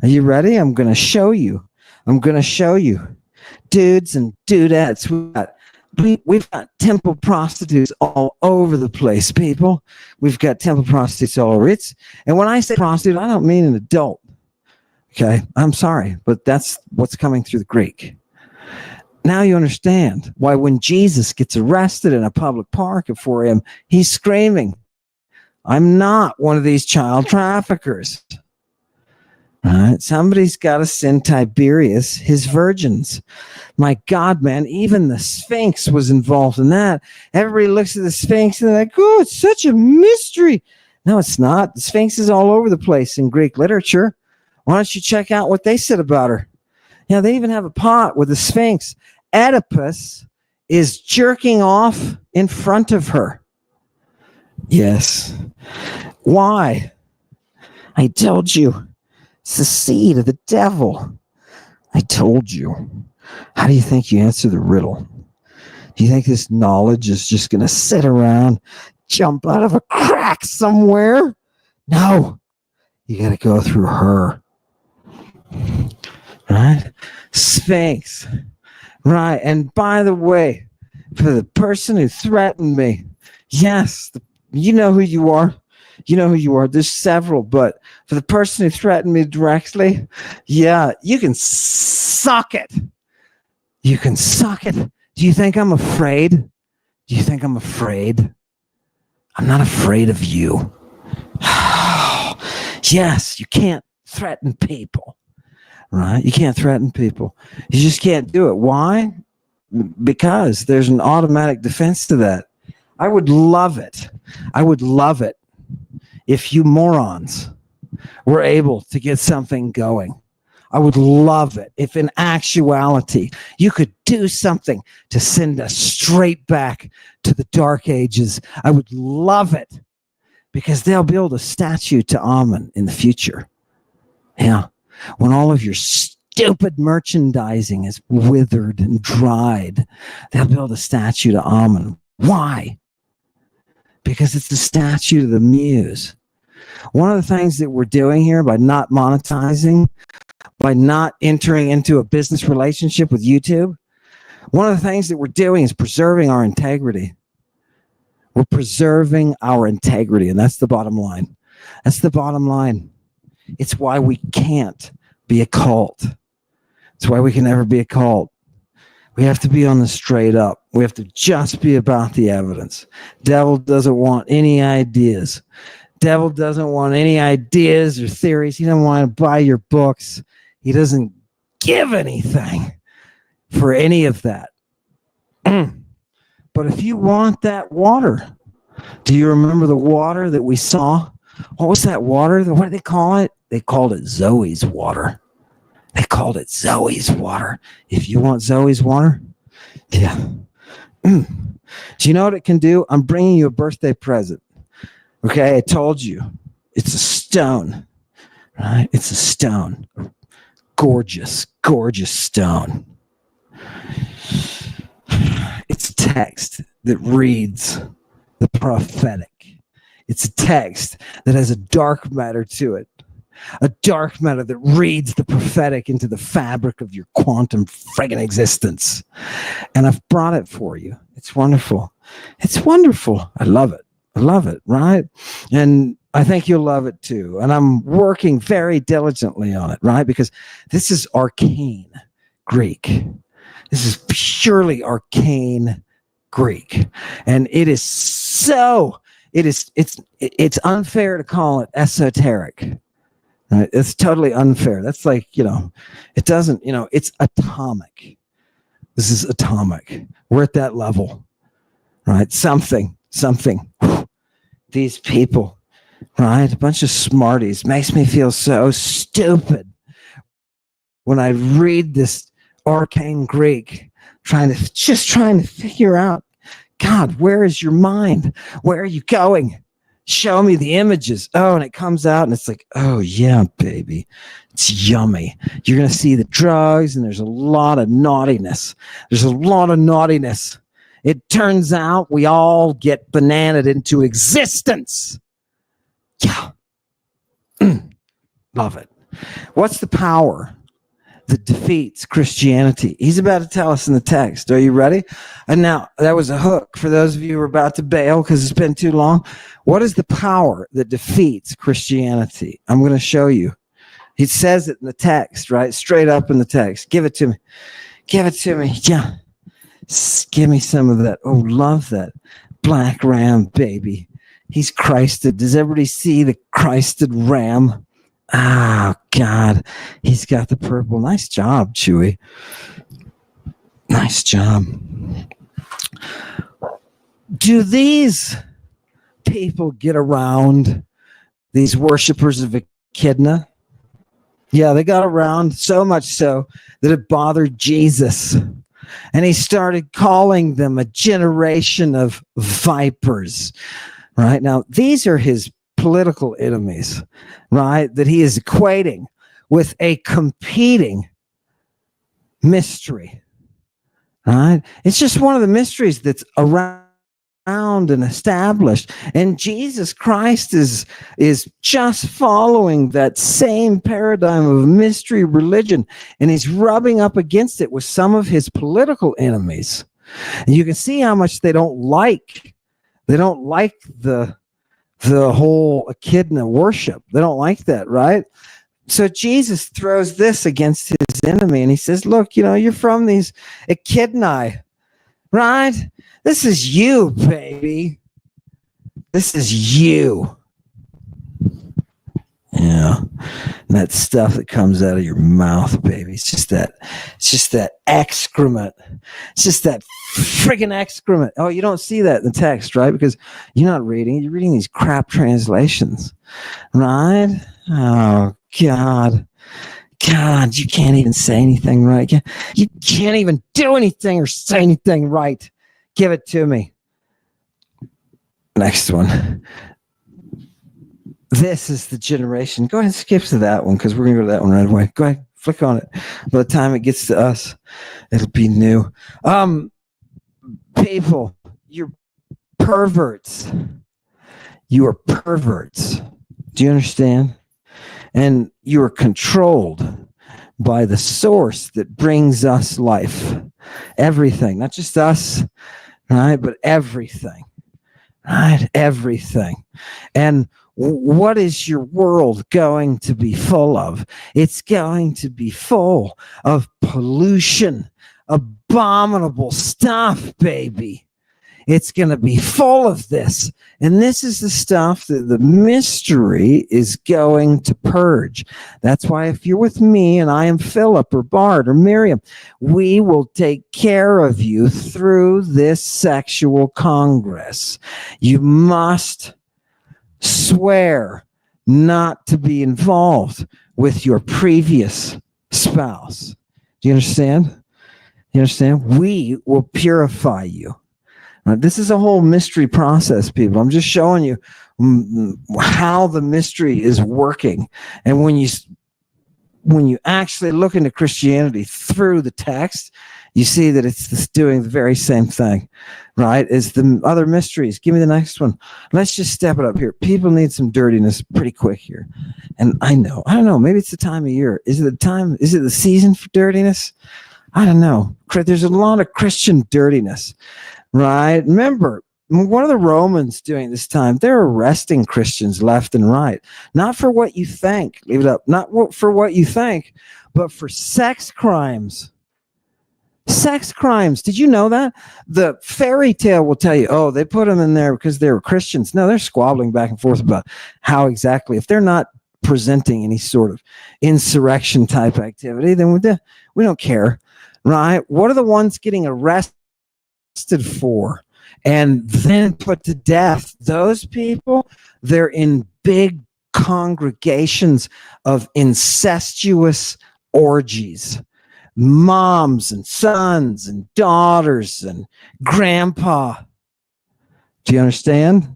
Are you ready? I'm going to show you. Dudes and dudettes. We've got temple prostitutes all over the place, people. We've got temple prostitutes all over. And when I say prostitute, I don't mean an adult. Okay, I'm sorry, but that's what's coming through the Greek. Now you understand why when Jesus gets arrested in a public park at 4 a.m., he's screaming, I'm not one of these child traffickers. All right? Somebody's got to send Tiberius his virgins. My God, man, even the Sphinx was involved in that. Everybody looks at the Sphinx and they're like, oh, it's such a mystery. No, it's not. The Sphinx is all over the place in Greek literature. Why don't you check out what they said about her? Yeah, they even have a pot with the Sphinx. Oedipus is jerking off in front of her. Yes. Why? I told you. It's the seed of the devil. I told you. How do you think you answer the riddle? Do you think this knowledge is just going to sit around, jump out of a crack somewhere? No. You got to go through her. Right? Sphinx. Right. And by the way, for the person who threatened me, yes, you know who you are. You know who you are. There's several, but for the person who threatened me directly, yeah, you can suck it. You can suck it. Do you think I'm afraid? Do you think I'm afraid? I'm not afraid of you. Yes, you can't threaten people, right? You can't threaten people. You just can't do it. Why? Because there's an automatic defense to that. I would love it. I would love it if you morons were able to get something going. I would love it if in actuality you could do something to send us straight back to the dark ages. I would love it because they'll build a statue to Amun in the future. Yeah. When all of your stupid merchandising is withered and dried, they'll build a statue to Amun. Why? Because it's the statue to the muse. One of the things that we're doing here by not monetizing, by not entering into a business relationship with YouTube, one of the things that we're doing is preserving our integrity. We're preserving our integrity, and that's the bottom line. That's the bottom line. It's why we can't be a cult. It's why we can never be a cult. We have to be on the straight up. We have to just be about the evidence. Devil doesn't want any ideas. Devil doesn't want any ideas or theories. He doesn't want to buy your books. He doesn't give anything for any of that. But if you want that water, do you remember the water that we saw? What was that water? What did they call it? They called it Zoe's water. They called it Zoe's water. If you want Zoe's water, yeah. Do you know what it can do? I'm bringing you a birthday present. Okay, I told you. It's a stone, right? It's a stone. Gorgeous, gorgeous stone. It's a text that reads the prophetic. It's a text that has a dark matter to it. A dark matter that reads the prophetic into the fabric of your quantum friggin' existence. And I've brought it for you. It's wonderful. It's wonderful. I love it. I love it, right? And I think you'll love it too. And I'm working very diligently on it, right? Because this is arcane Greek. This is purely arcane Greek. And it is so, it's unfair to call it esoteric. Right? It's totally unfair. That's like, it doesn't, it's atomic. This is atomic. We're at that level, right? Something. These people, right? A bunch of smarties makes me feel so stupid when I read this Arcane Greek, trying to figure out, God, where is your mind? Where are you going? Show me the images. Oh, and it comes out and it's like, oh yeah, baby. It's yummy. You're going to see the drugs and there's a lot of naughtiness. It turns out we all get bananaed into existence. Yeah. Love it. What's the power that defeats Christianity? He's about to tell us in the text. Are you ready? And now, that was a hook for those of you who are about to bail because it's been too long. What is the power that defeats Christianity? I'm going to show you. He says it in the text, right? Straight up in the text. Give it to me. Give it to me. Yeah. Give me some of that. Oh, love that black ram, baby. He's Christed. Does everybody see the Christed ram? Ah, God. He's got the purple. Nice job, Chewy. Nice job. Do these people get around these worshipers of Echidna? Yeah, they got around so much so that it bothered Jesus. And he started calling them a generation of vipers. Right? Now, these are his political enemies, right? That he is equating with a competing mystery. Right? It's just one of the mysteries that's around and established, and Jesus Christ is just following that same paradigm of mystery religion, and he's rubbing up against it with some of his political enemies. And you can see how much they don't like the whole Echidna worship. They don't like that, right? So Jesus throws this against his enemy, and he says, look, you're from these Echidnae, right? This is you, baby. This is you. Yeah. And that stuff that comes out of your mouth, baby. It's just that excrement. It's just that friggin' excrement. Oh, you don't see that in the text, right? Because you're not reading. You're reading these crap translations, right? Oh, God. God, you can't even say anything right. You can't even do anything or say anything right. Give it to me. Next one. This is the generation. Go ahead and skip to that one because we're going to go to that one right away. Go ahead, flick on it. By the time it gets to us, it'll be new. People, you're perverts. You are perverts. Do you understand? And you are controlled by the source that brings us life. Everything, not just us, right? But everything, right? Everything. And what is your world going to be full of? It's going to be full of pollution, abominable stuff, baby. It's going to be full of this. And this is the stuff that the mystery is going to purge. That's why if you're with me and I am Philip or Bart or Miriam, we will take care of you through this sexual congress. You must swear not to be involved with your previous spouse. Do you understand? You understand? We will purify you. This is a whole mystery process, people. I'm just showing you how the mystery is working. And when you actually look into Christianity through the text, you see that it's doing the very same thing, right, as the other mysteries. Give me the next one. Let's just step it up here. People need some dirtiness pretty quick here. And I don't know, maybe it's the time of year. Is it the season for dirtiness? I don't know. There's a lot of Christian dirtiness. Right. Remember, what are the Romans doing this time? They're arresting Christians left and right. Not for what you think. Leave it up. Not for what you think, but for sex crimes. Sex crimes. Did you know that? The fairy tale will tell you, oh, they put them in there because they were Christians. No, they're squabbling back and forth about how exactly. If they're not presenting any sort of insurrection type activity, then we don't care. Right. What are the ones getting arrested for and then put to death? Those people, they're in big congregations of incestuous orgies, moms and sons and daughters and grandpa. Do you understand?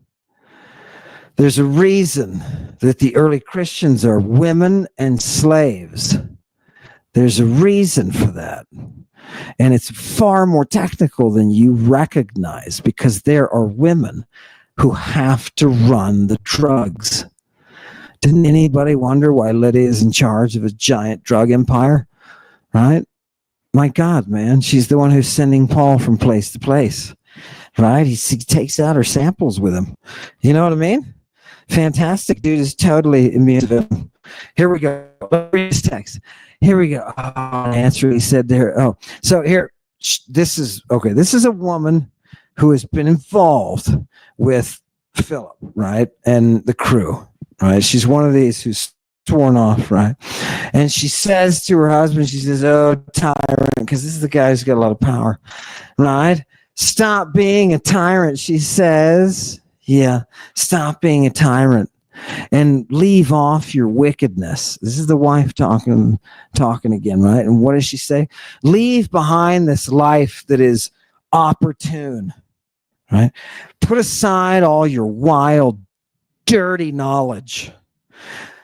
There's a reason that the early Christians are women and slaves. There's a reason for that. And it's far more technical than you recognize because there are women who have to run the drugs. Didn't anybody wonder why Lydia is in charge of a giant drug empire? Right? My God, man, she's the one who's sending Paul from place to place. Right? He takes out her samples with him. You know what I mean? Fantastic dude is totally immune to them. Here we go. Let's read this text. Here we go. Answer. He said there. Oh, so here, this is okay. This is a woman who has been involved with Philip, right, and the crew, right. She's one of these who's sworn off, right, and she says to her husband, she says, "Oh, tyrant," because this is the guy who's got a lot of power, right? Stop being a tyrant, she says. Yeah, stop being a tyrant and leave off your wickedness. This is the wife talking again, right? And what does she say? Leave behind this life that is opportune, right? Put aside all your wild, dirty knowledge.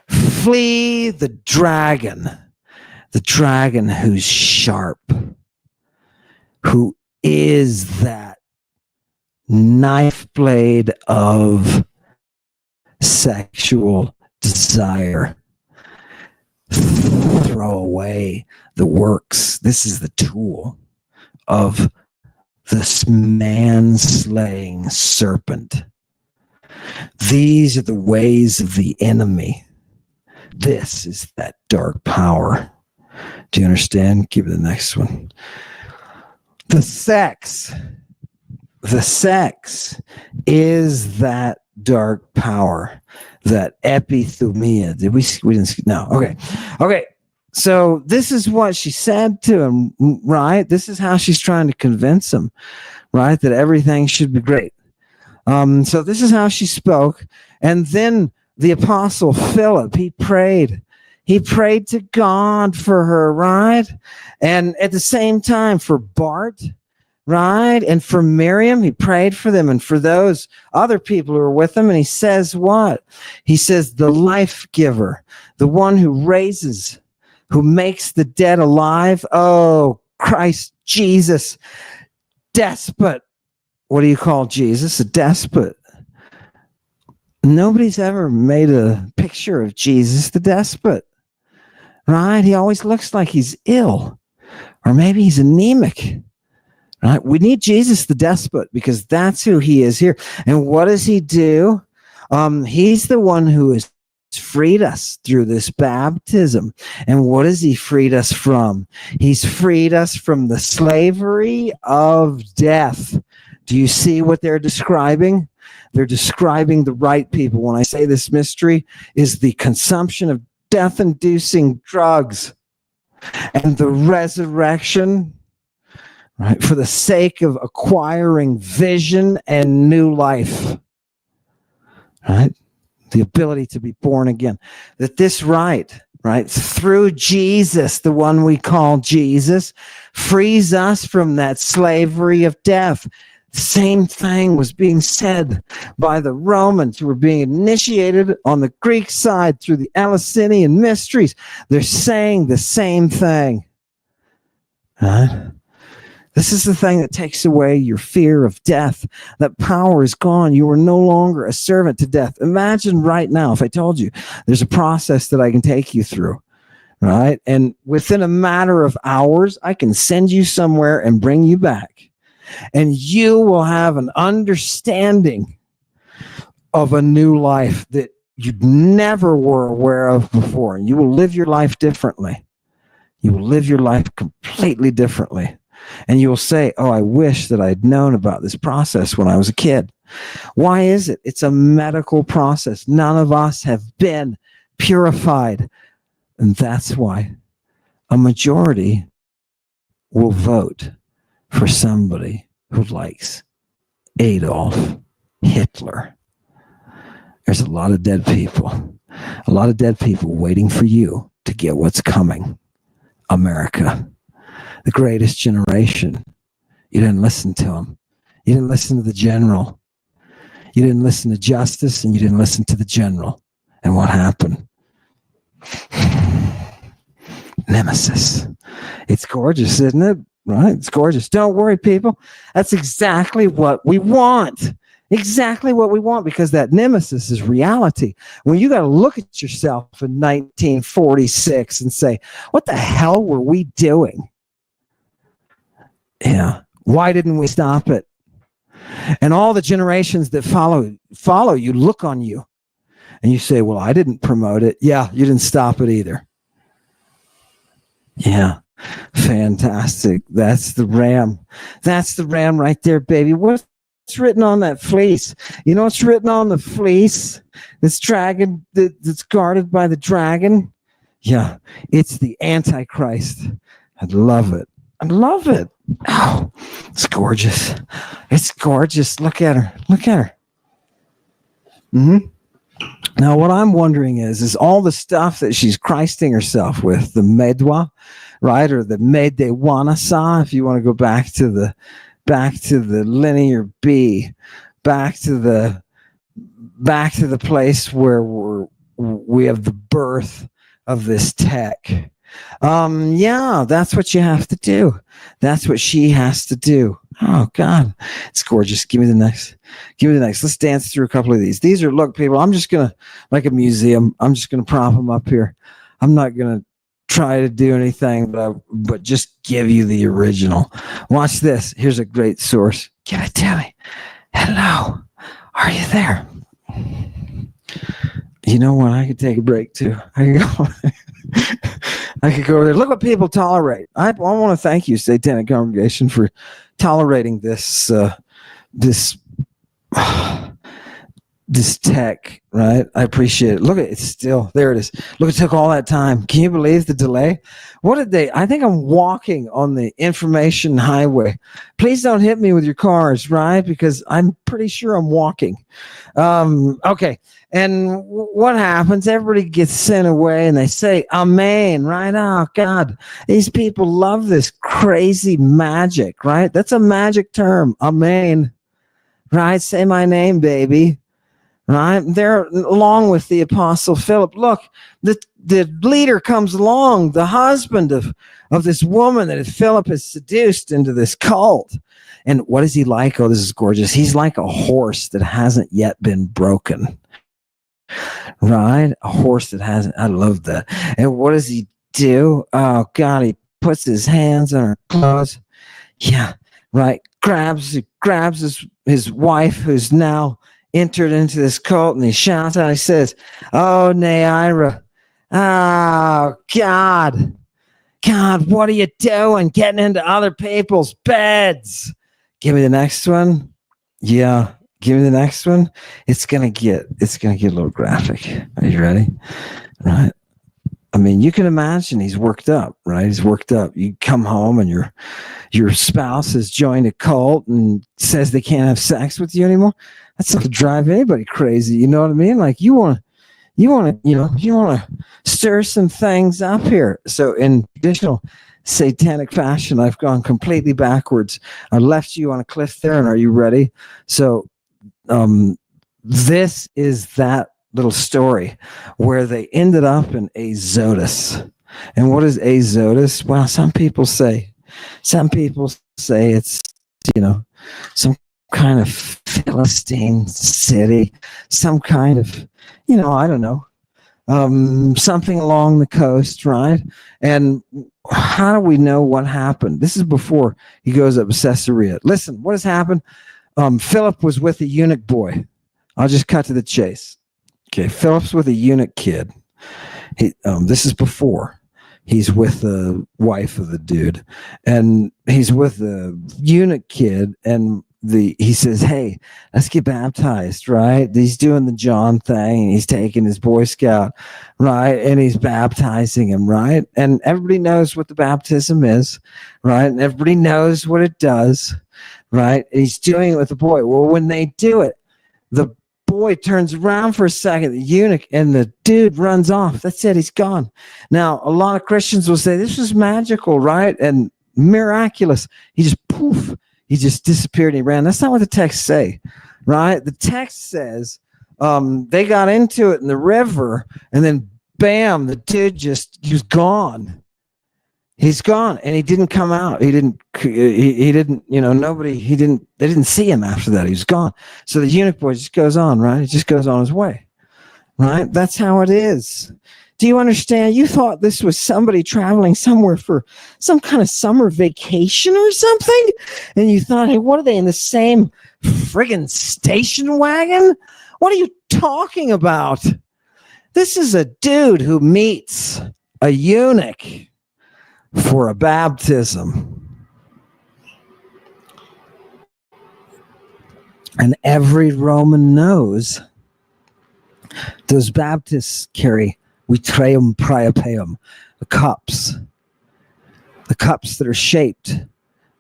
Flee the dragon who's sharp, who is that knife blade of sexual desire. Throw away the works. This is the tool of this man-slaying serpent. These are the ways of the enemy. This is that dark power. Do you understand? Give me the next one. The sex is that dark power, that epithumia. We didn't, no. Okay. So this is what she said to him, right? This is how she's trying to convince him, right? That everything should be great. So this is how she spoke. And then the apostle Philip, he prayed to God for her, right? And at the same time for Bart, right? And for Miriam, he prayed for them and for those other people who were with him. And he says what? He says, the life giver, the one who raises, who makes the dead alive. Oh, Christ Jesus, despot. What do you call Jesus? A despot. Nobody's ever made a picture of Jesus the despot, right? He always looks like he's ill, or maybe he's anemic, right? We need Jesus the despot because that's who he is here. And what does he do? He's the one who has freed us through this baptism. And what has he freed us from? He's freed us from the slavery of death. Do you see what they're describing? They're describing the right people. When I say this mystery is the consumption of death-inducing drugs and the resurrection, right, for the sake of acquiring vision and new life, right? The ability to be born again. That this right, through Jesus, the one we call Jesus, frees us from that slavery of death. Same thing was being said by the Romans who were being initiated on the Greek side through the Eleusinian mysteries. They're saying the same thing. Right? This is the thing that takes away your fear of death. That power is gone. You are no longer a servant to death. Imagine right now if I told you there's a process that I can take you through, right? And within a matter of hours, I can send you somewhere and bring you back. And you will have an understanding of a new life that you never were aware of before. And you will live your life differently. You will live your life completely differently. And you will say, oh, I wish that I'd known about this process when I was a kid. Why is it? It's a medical process. None of us have been purified. And that's why a majority will vote for somebody who likes Adolf Hitler. There's a lot of dead people waiting for you to get what's coming. America, the greatest generation. You didn't listen to him. You didn't listen to the general. You didn't listen to justice, and you didn't listen to the general. And what happened? Nemesis. It's gorgeous, isn't it? Right? It's gorgeous. Don't worry, people. That's exactly what we want. Exactly what we want, because that nemesis is reality. When you got to look at yourself in 1946 and say, what the hell were we doing? Yeah. Why didn't we stop it? And all the generations that follow you look on you And you say, well, I didn't promote it. Yeah, you didn't stop it either. Yeah. Fantastic. That's the ram. That's the ram right there, baby. What's written on that fleece? You know what's written on the fleece? This dragon that's guarded by the dragon? Yeah, it's the Antichrist. I love it. I love it. Oh, it's gorgeous. It's gorgeous. Look at her. Look at her. Mm-hmm. Now, what I'm wondering is all the stuff that she's Christing herself with, the medwa, right, or the medewanasa, if you want to go back to the linear B, back to the place where we have the birth of this tech. Yeah, that's what you have to do. That's what she has to do. Oh God, it's gorgeous. Give me the next. Let's dance through a couple of these. These are, look, people, I'm just gonna, like a museum, I'm just gonna prop them up here. I'm not gonna try to do anything, but just give you the original. Watch this. Here's a great source. Give it to me. Hello, are you there? You know what? I could take a break too. I could go. I could go over there. Look what people tolerate. I want to thank you, Satanic Congregation, for tolerating this this tech, right? I appreciate it. Look at it. It's still there. It is. Look, it took all that time. Can you believe the delay? What did they? I think I'm walking on the information highway. Please don't hit me with your cars, right? Because I'm pretty sure I'm walking. Okay. And what happens? Everybody gets sent away and they say, Amen, right? Oh, God, these people love this crazy magic, right? That's a magic term. Amen, right? Say my name, baby, right? They're along with the Apostle Philip. Look, the leader comes along, the husband of this woman that Philip has seduced into this cult. And what is he like? Oh, this is gorgeous. He's like a horse that hasn't yet been broken. Right? A horse that hasn't. I love that. And what does he do? Oh God, he puts his hands on her clothes. Yeah, right. Grabs his wife, who's now entered into this cult, and he shouts out. He says, "Oh, Naira, oh God, what are you doing? Getting into other people's beds." Give me the next one. Yeah. Give me the next one. It's gonna get a little graphic. Are you ready? Right. I mean, you can imagine he's worked up, right? He's worked up. You come home and your spouse has joined a cult and says they can't have sex with you anymore. That's not to drive anybody crazy. You know what I mean? Like you want to stir some things up here. So in traditional satanic fashion, I've gone completely backwards. I left you on a cliff there, and are you ready? So this is that little story where they ended up in Azotus. And what is Azotus? Well, some people say it's, some kind of Philistine city, some kind of, I don't know, something along the coast, right? And how do we know what happened? This is before he goes up to Caesarea. Listen, what has happened? Philip was with a eunuch boy. I'll just cut to the chase. Okay, Philip's with a eunuch kid. This is before. He's with the wife of the dude, and he's with the eunuch kid, and he says, "Hey, let's get baptized," right? He's doing the John thing, and he's taking his Boy Scout, right? And he's baptizing him, right? And everybody knows what the baptism is, right? And everybody knows what it does, right? And he's doing it with the boy. Well, when they do it, the boy turns around for a second, the eunuch, and the dude runs off. That's it. He's gone. Now, a lot of Christians will say this was magical, right? And miraculous. He just poof. He just disappeared and he ran. That's not what the text say, right? The text says they got into it in the river, and then bam, the dude he was gone. He's gone, and he didn't come out. He didn't, they didn't see him after that. He was gone. So the eunuch boy just goes on, right? He just goes on his way, right? That's how it is. Do you understand? You thought this was somebody traveling somewhere for some kind of summer vacation or something? And you thought, hey, what are they in the same friggin' station wagon? What are you talking about? This is a dude who meets a eunuch for a baptism. And every Roman knows those Baptists carry vitreum priapeum, the cups that are shaped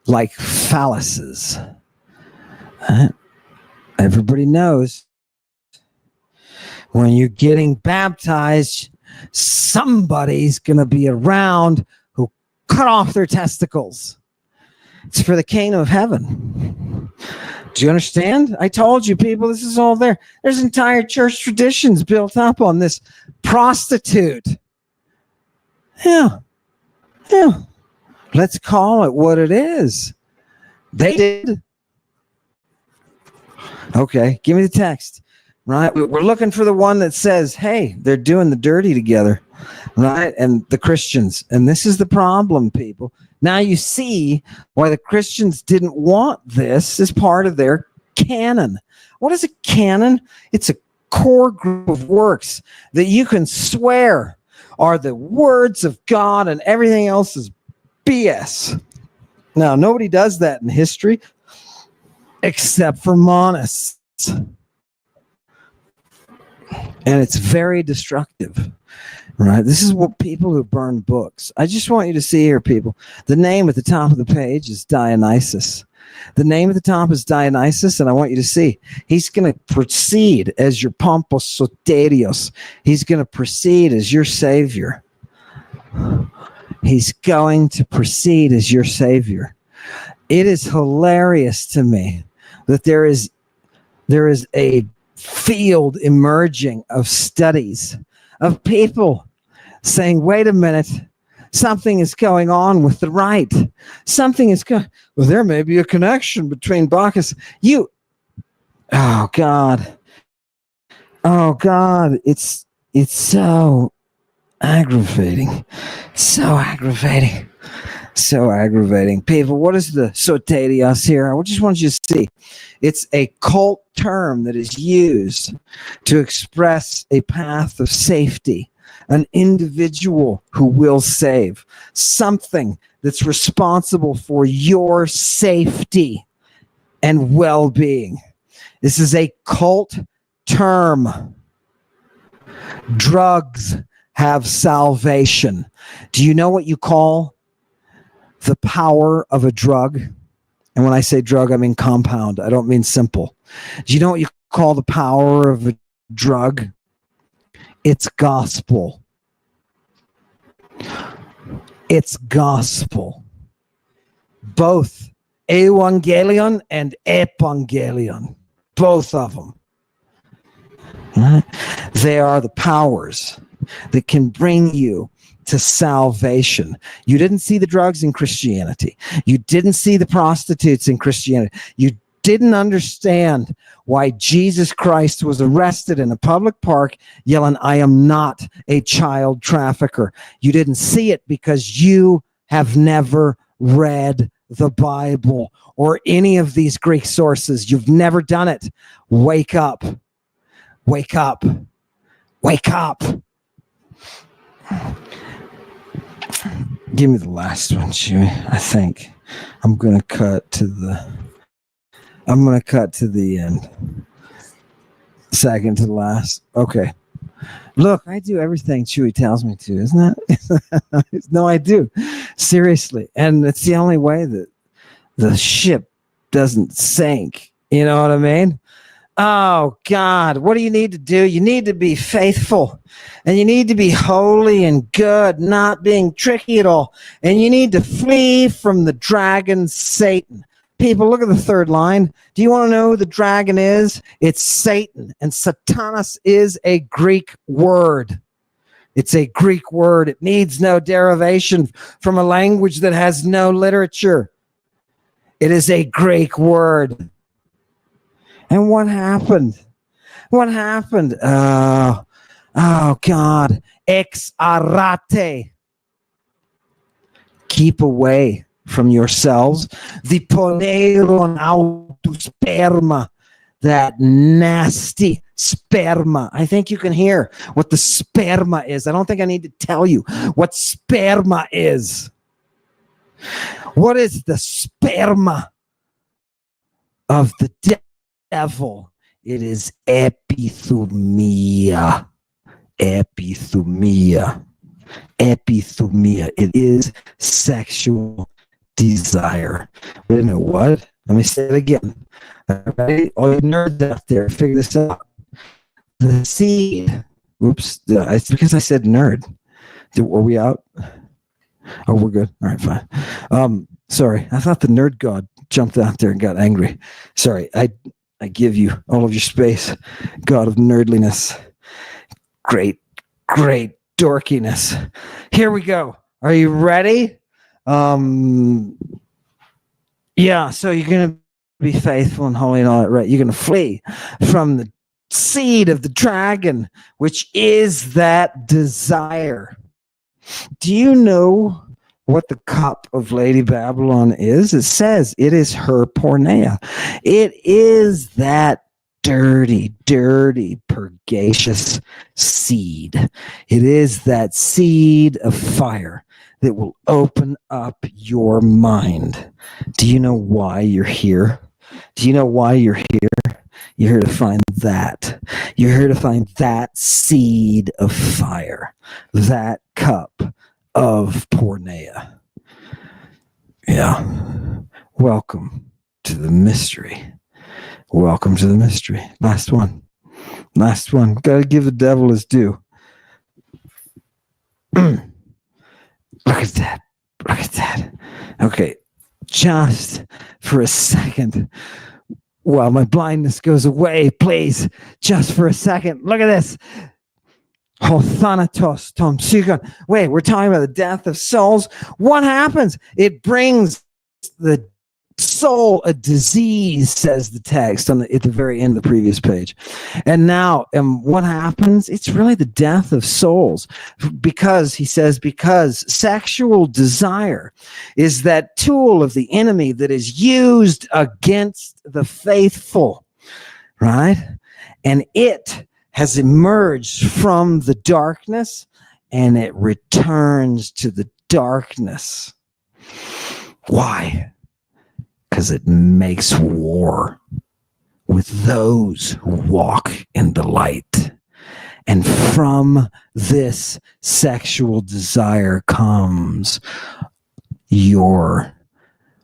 like phalluses. Everybody knows when you're getting baptized, somebody's going to be around who cut off their testicles. It's for the kingdom of heaven. Do you understand? I told you, people, this is all there. There's entire church traditions built up on this prostitute. Yeah. Let's call it what it is. They did. Okay, give me the text. Right? We're looking for the one that says, hey, they're doing the dirty together. Right? And the Christians. And this is the problem, people. Now you see why the Christians didn't want this as part of their canon. What is a canon? It's a core group of works that you can swear are the words of God, and everything else is BS. Now, nobody does that in history except for monists. And it's very destructive. Right? This is what people who burn books. I just want you to see here, people. The name at the top of the page is Dionysus. The name at the top is Dionysus, and I want you to see. He's going to proceed as your Pompos Soterios. He's going to proceed as your savior. He's going to proceed as your savior. It is hilarious to me that there is a field emerging of studies of people saying, wait a minute, something is going on with the right. Something is going, well, there may be a connection between Bacchus. Oh God, it's so aggravating. So aggravating. People, what is the soterios here? I just want you to see. It's a cult term that is used to express a path of safety, an individual who will save, something that's responsible for your safety and well-being. This is a cult term. Drugs have salvation. Do you know what you call the power of a drug? And when I say drug, I mean compound. I don't mean simple. Do you know what you call the power of a drug? It's gospel. It's gospel. Both evangelion and epangelion. Both of them. Right? They are the powers that can bring you to salvation. You didn't see the drugs in Christianity. You didn't see the prostitutes in Christianity. You didn't understand why Jesus Christ was arrested in a public park yelling, I am not a child trafficker. You didn't see it because you have never read the Bible or any of these Greek sources. You've never done it. Wake up. Wake up. Wake up. Give me the last one, Chewy. I think I'm going to cut to the end. Second to the last. Okay. Look, I do everything Chewy tells me to, isn't it? No, I do. Seriously. And it's the only way that the ship doesn't sink. You know what I mean? Oh, God, what do you need to do? You need to be faithful, and you need to be holy and good, not being tricky at all. And you need to flee from the dragon, Satan. People, look at the third line. Do you want to know who the dragon is? It's Satan, and Satanas is a Greek word. It's a Greek word. It needs no derivation from a language that has no literature. It is a Greek word. And what happened? What happened? Oh God. Ex arate. Keep away from yourselves. The poneron auto sperma. That nasty Sperma. I think you can hear what the sperma is. I don't think I need to tell you what sperma is. What is the sperma of the devil? It is epithumia. Epithumia. Epithumia. It is sexual desire. Wait a minute, what? Let me say it again. Ready? All you nerds out there, figure this out. The seed. Oops. It's because I said nerd. Were we out? Oh, we're good. All right, fine. Sorry. I thought the nerd god jumped out there and got angry. Sorry. I give you all of your space, god of nerdliness. Great dorkiness. Here we go. Are you ready? Yeah, so you're going to be faithful and holy and all that, right? You're going to flee from the seed of the dragon, which is that desire. Do you know what the cup of Lady Babylon is? It says it is her porneia. It is that dirty, purgacious seed. It is that seed of fire that will open up your mind. Do you know why you're here? Do you know why you're here? You're here to find that. You're here to find that seed of fire, that cup of porneia. Yeah. Welcome to the mystery. Welcome to the mystery. Last one. Got to give the devil his due. Look at that. Okay. Just for a second, while my blindness goes away, please, just for a second. Look at this. Thanatos, Tom Sugan. Wait, we're talking about the death of souls. What happens? It brings the soul a disease, says the text at the very end of the previous page. And now, what happens? It's really the death of souls, because he says, because sexual desire is that tool of the enemy that is used against the faithful, right? And it has emerged from the darkness and it returns to the darkness. Why? Because it makes war with those who walk in the light. And from this sexual desire comes your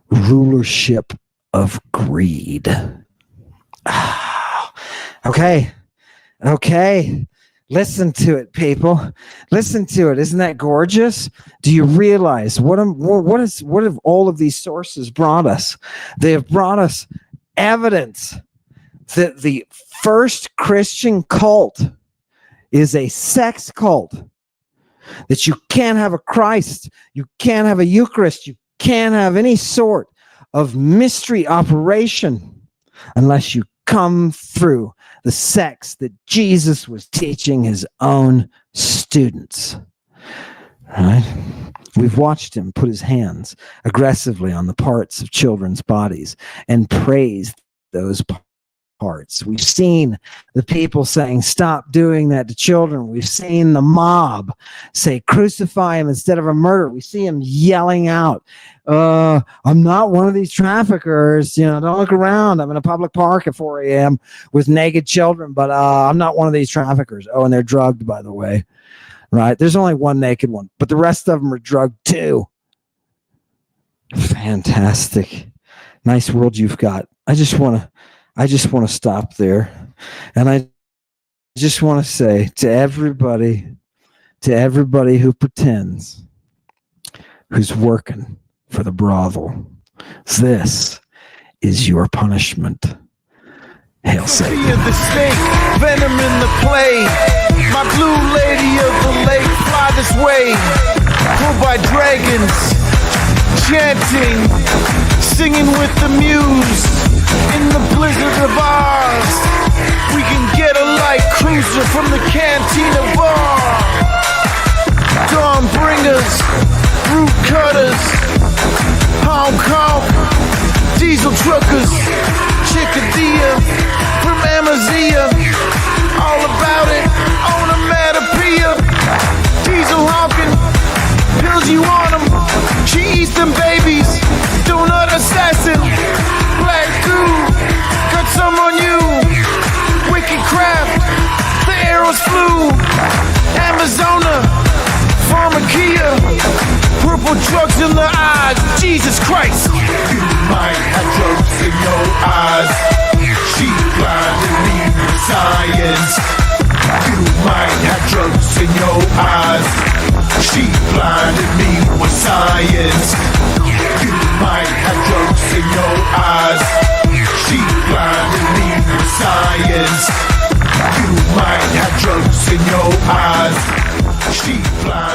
rulership of greed. Okay. Listen to it, people. Listen to it. Isn't that gorgeous? Do you realize what have all of these sources brought us? They have brought us evidence that the first Christian cult is a sex cult. That you can't have a Christ, you can't have a Eucharist, you can't have any sort of mystery operation unless you come through the sex that Jesus was teaching his own students. Right? We've watched him put his hands aggressively on the parts of children's bodies and praise those parts. We've seen the people saying, stop doing that to children. We've seen the mob say, crucify him instead of a murderer. We see him yelling out, I'm not one of these traffickers. Don't look around. I'm in a public park at 4 a.m. with naked children, but I'm not one of these traffickers. Oh, and they're drugged, by the way. Right? There's only one naked one, but the rest of them are drugged too. Fantastic. Nice world you've got. I just want to stop there. And I just want to say to everybody who pretends, who's working for the brothel, this is your punishment. Hail Satan. Fear the snake, venom in the play. My blue lady of the lake, fly this way. Pulled by dragons, chanting, singing with the muse. In the blizzard of ours, we can get a light cruiser from the cantina bar. Dawn bringers, root cutters, honk honk, diesel truckers, chickadee from Amazia, all about it. Onomatopoeia, diesel honking, pills you on them. She eats them babies, donut assassin. Black goo, got some on you. Wicked craft, the arrows flew. Amazona, pharmakia, purple drugs in the eyes. Jesus Christ. You might have drugs in your eyes. She blinded me with science. You might have drugs in your eyes. She blinded me with science. You might have drugs in your eyes. She blinded me with science. You might have drugs in your eyes. She blinded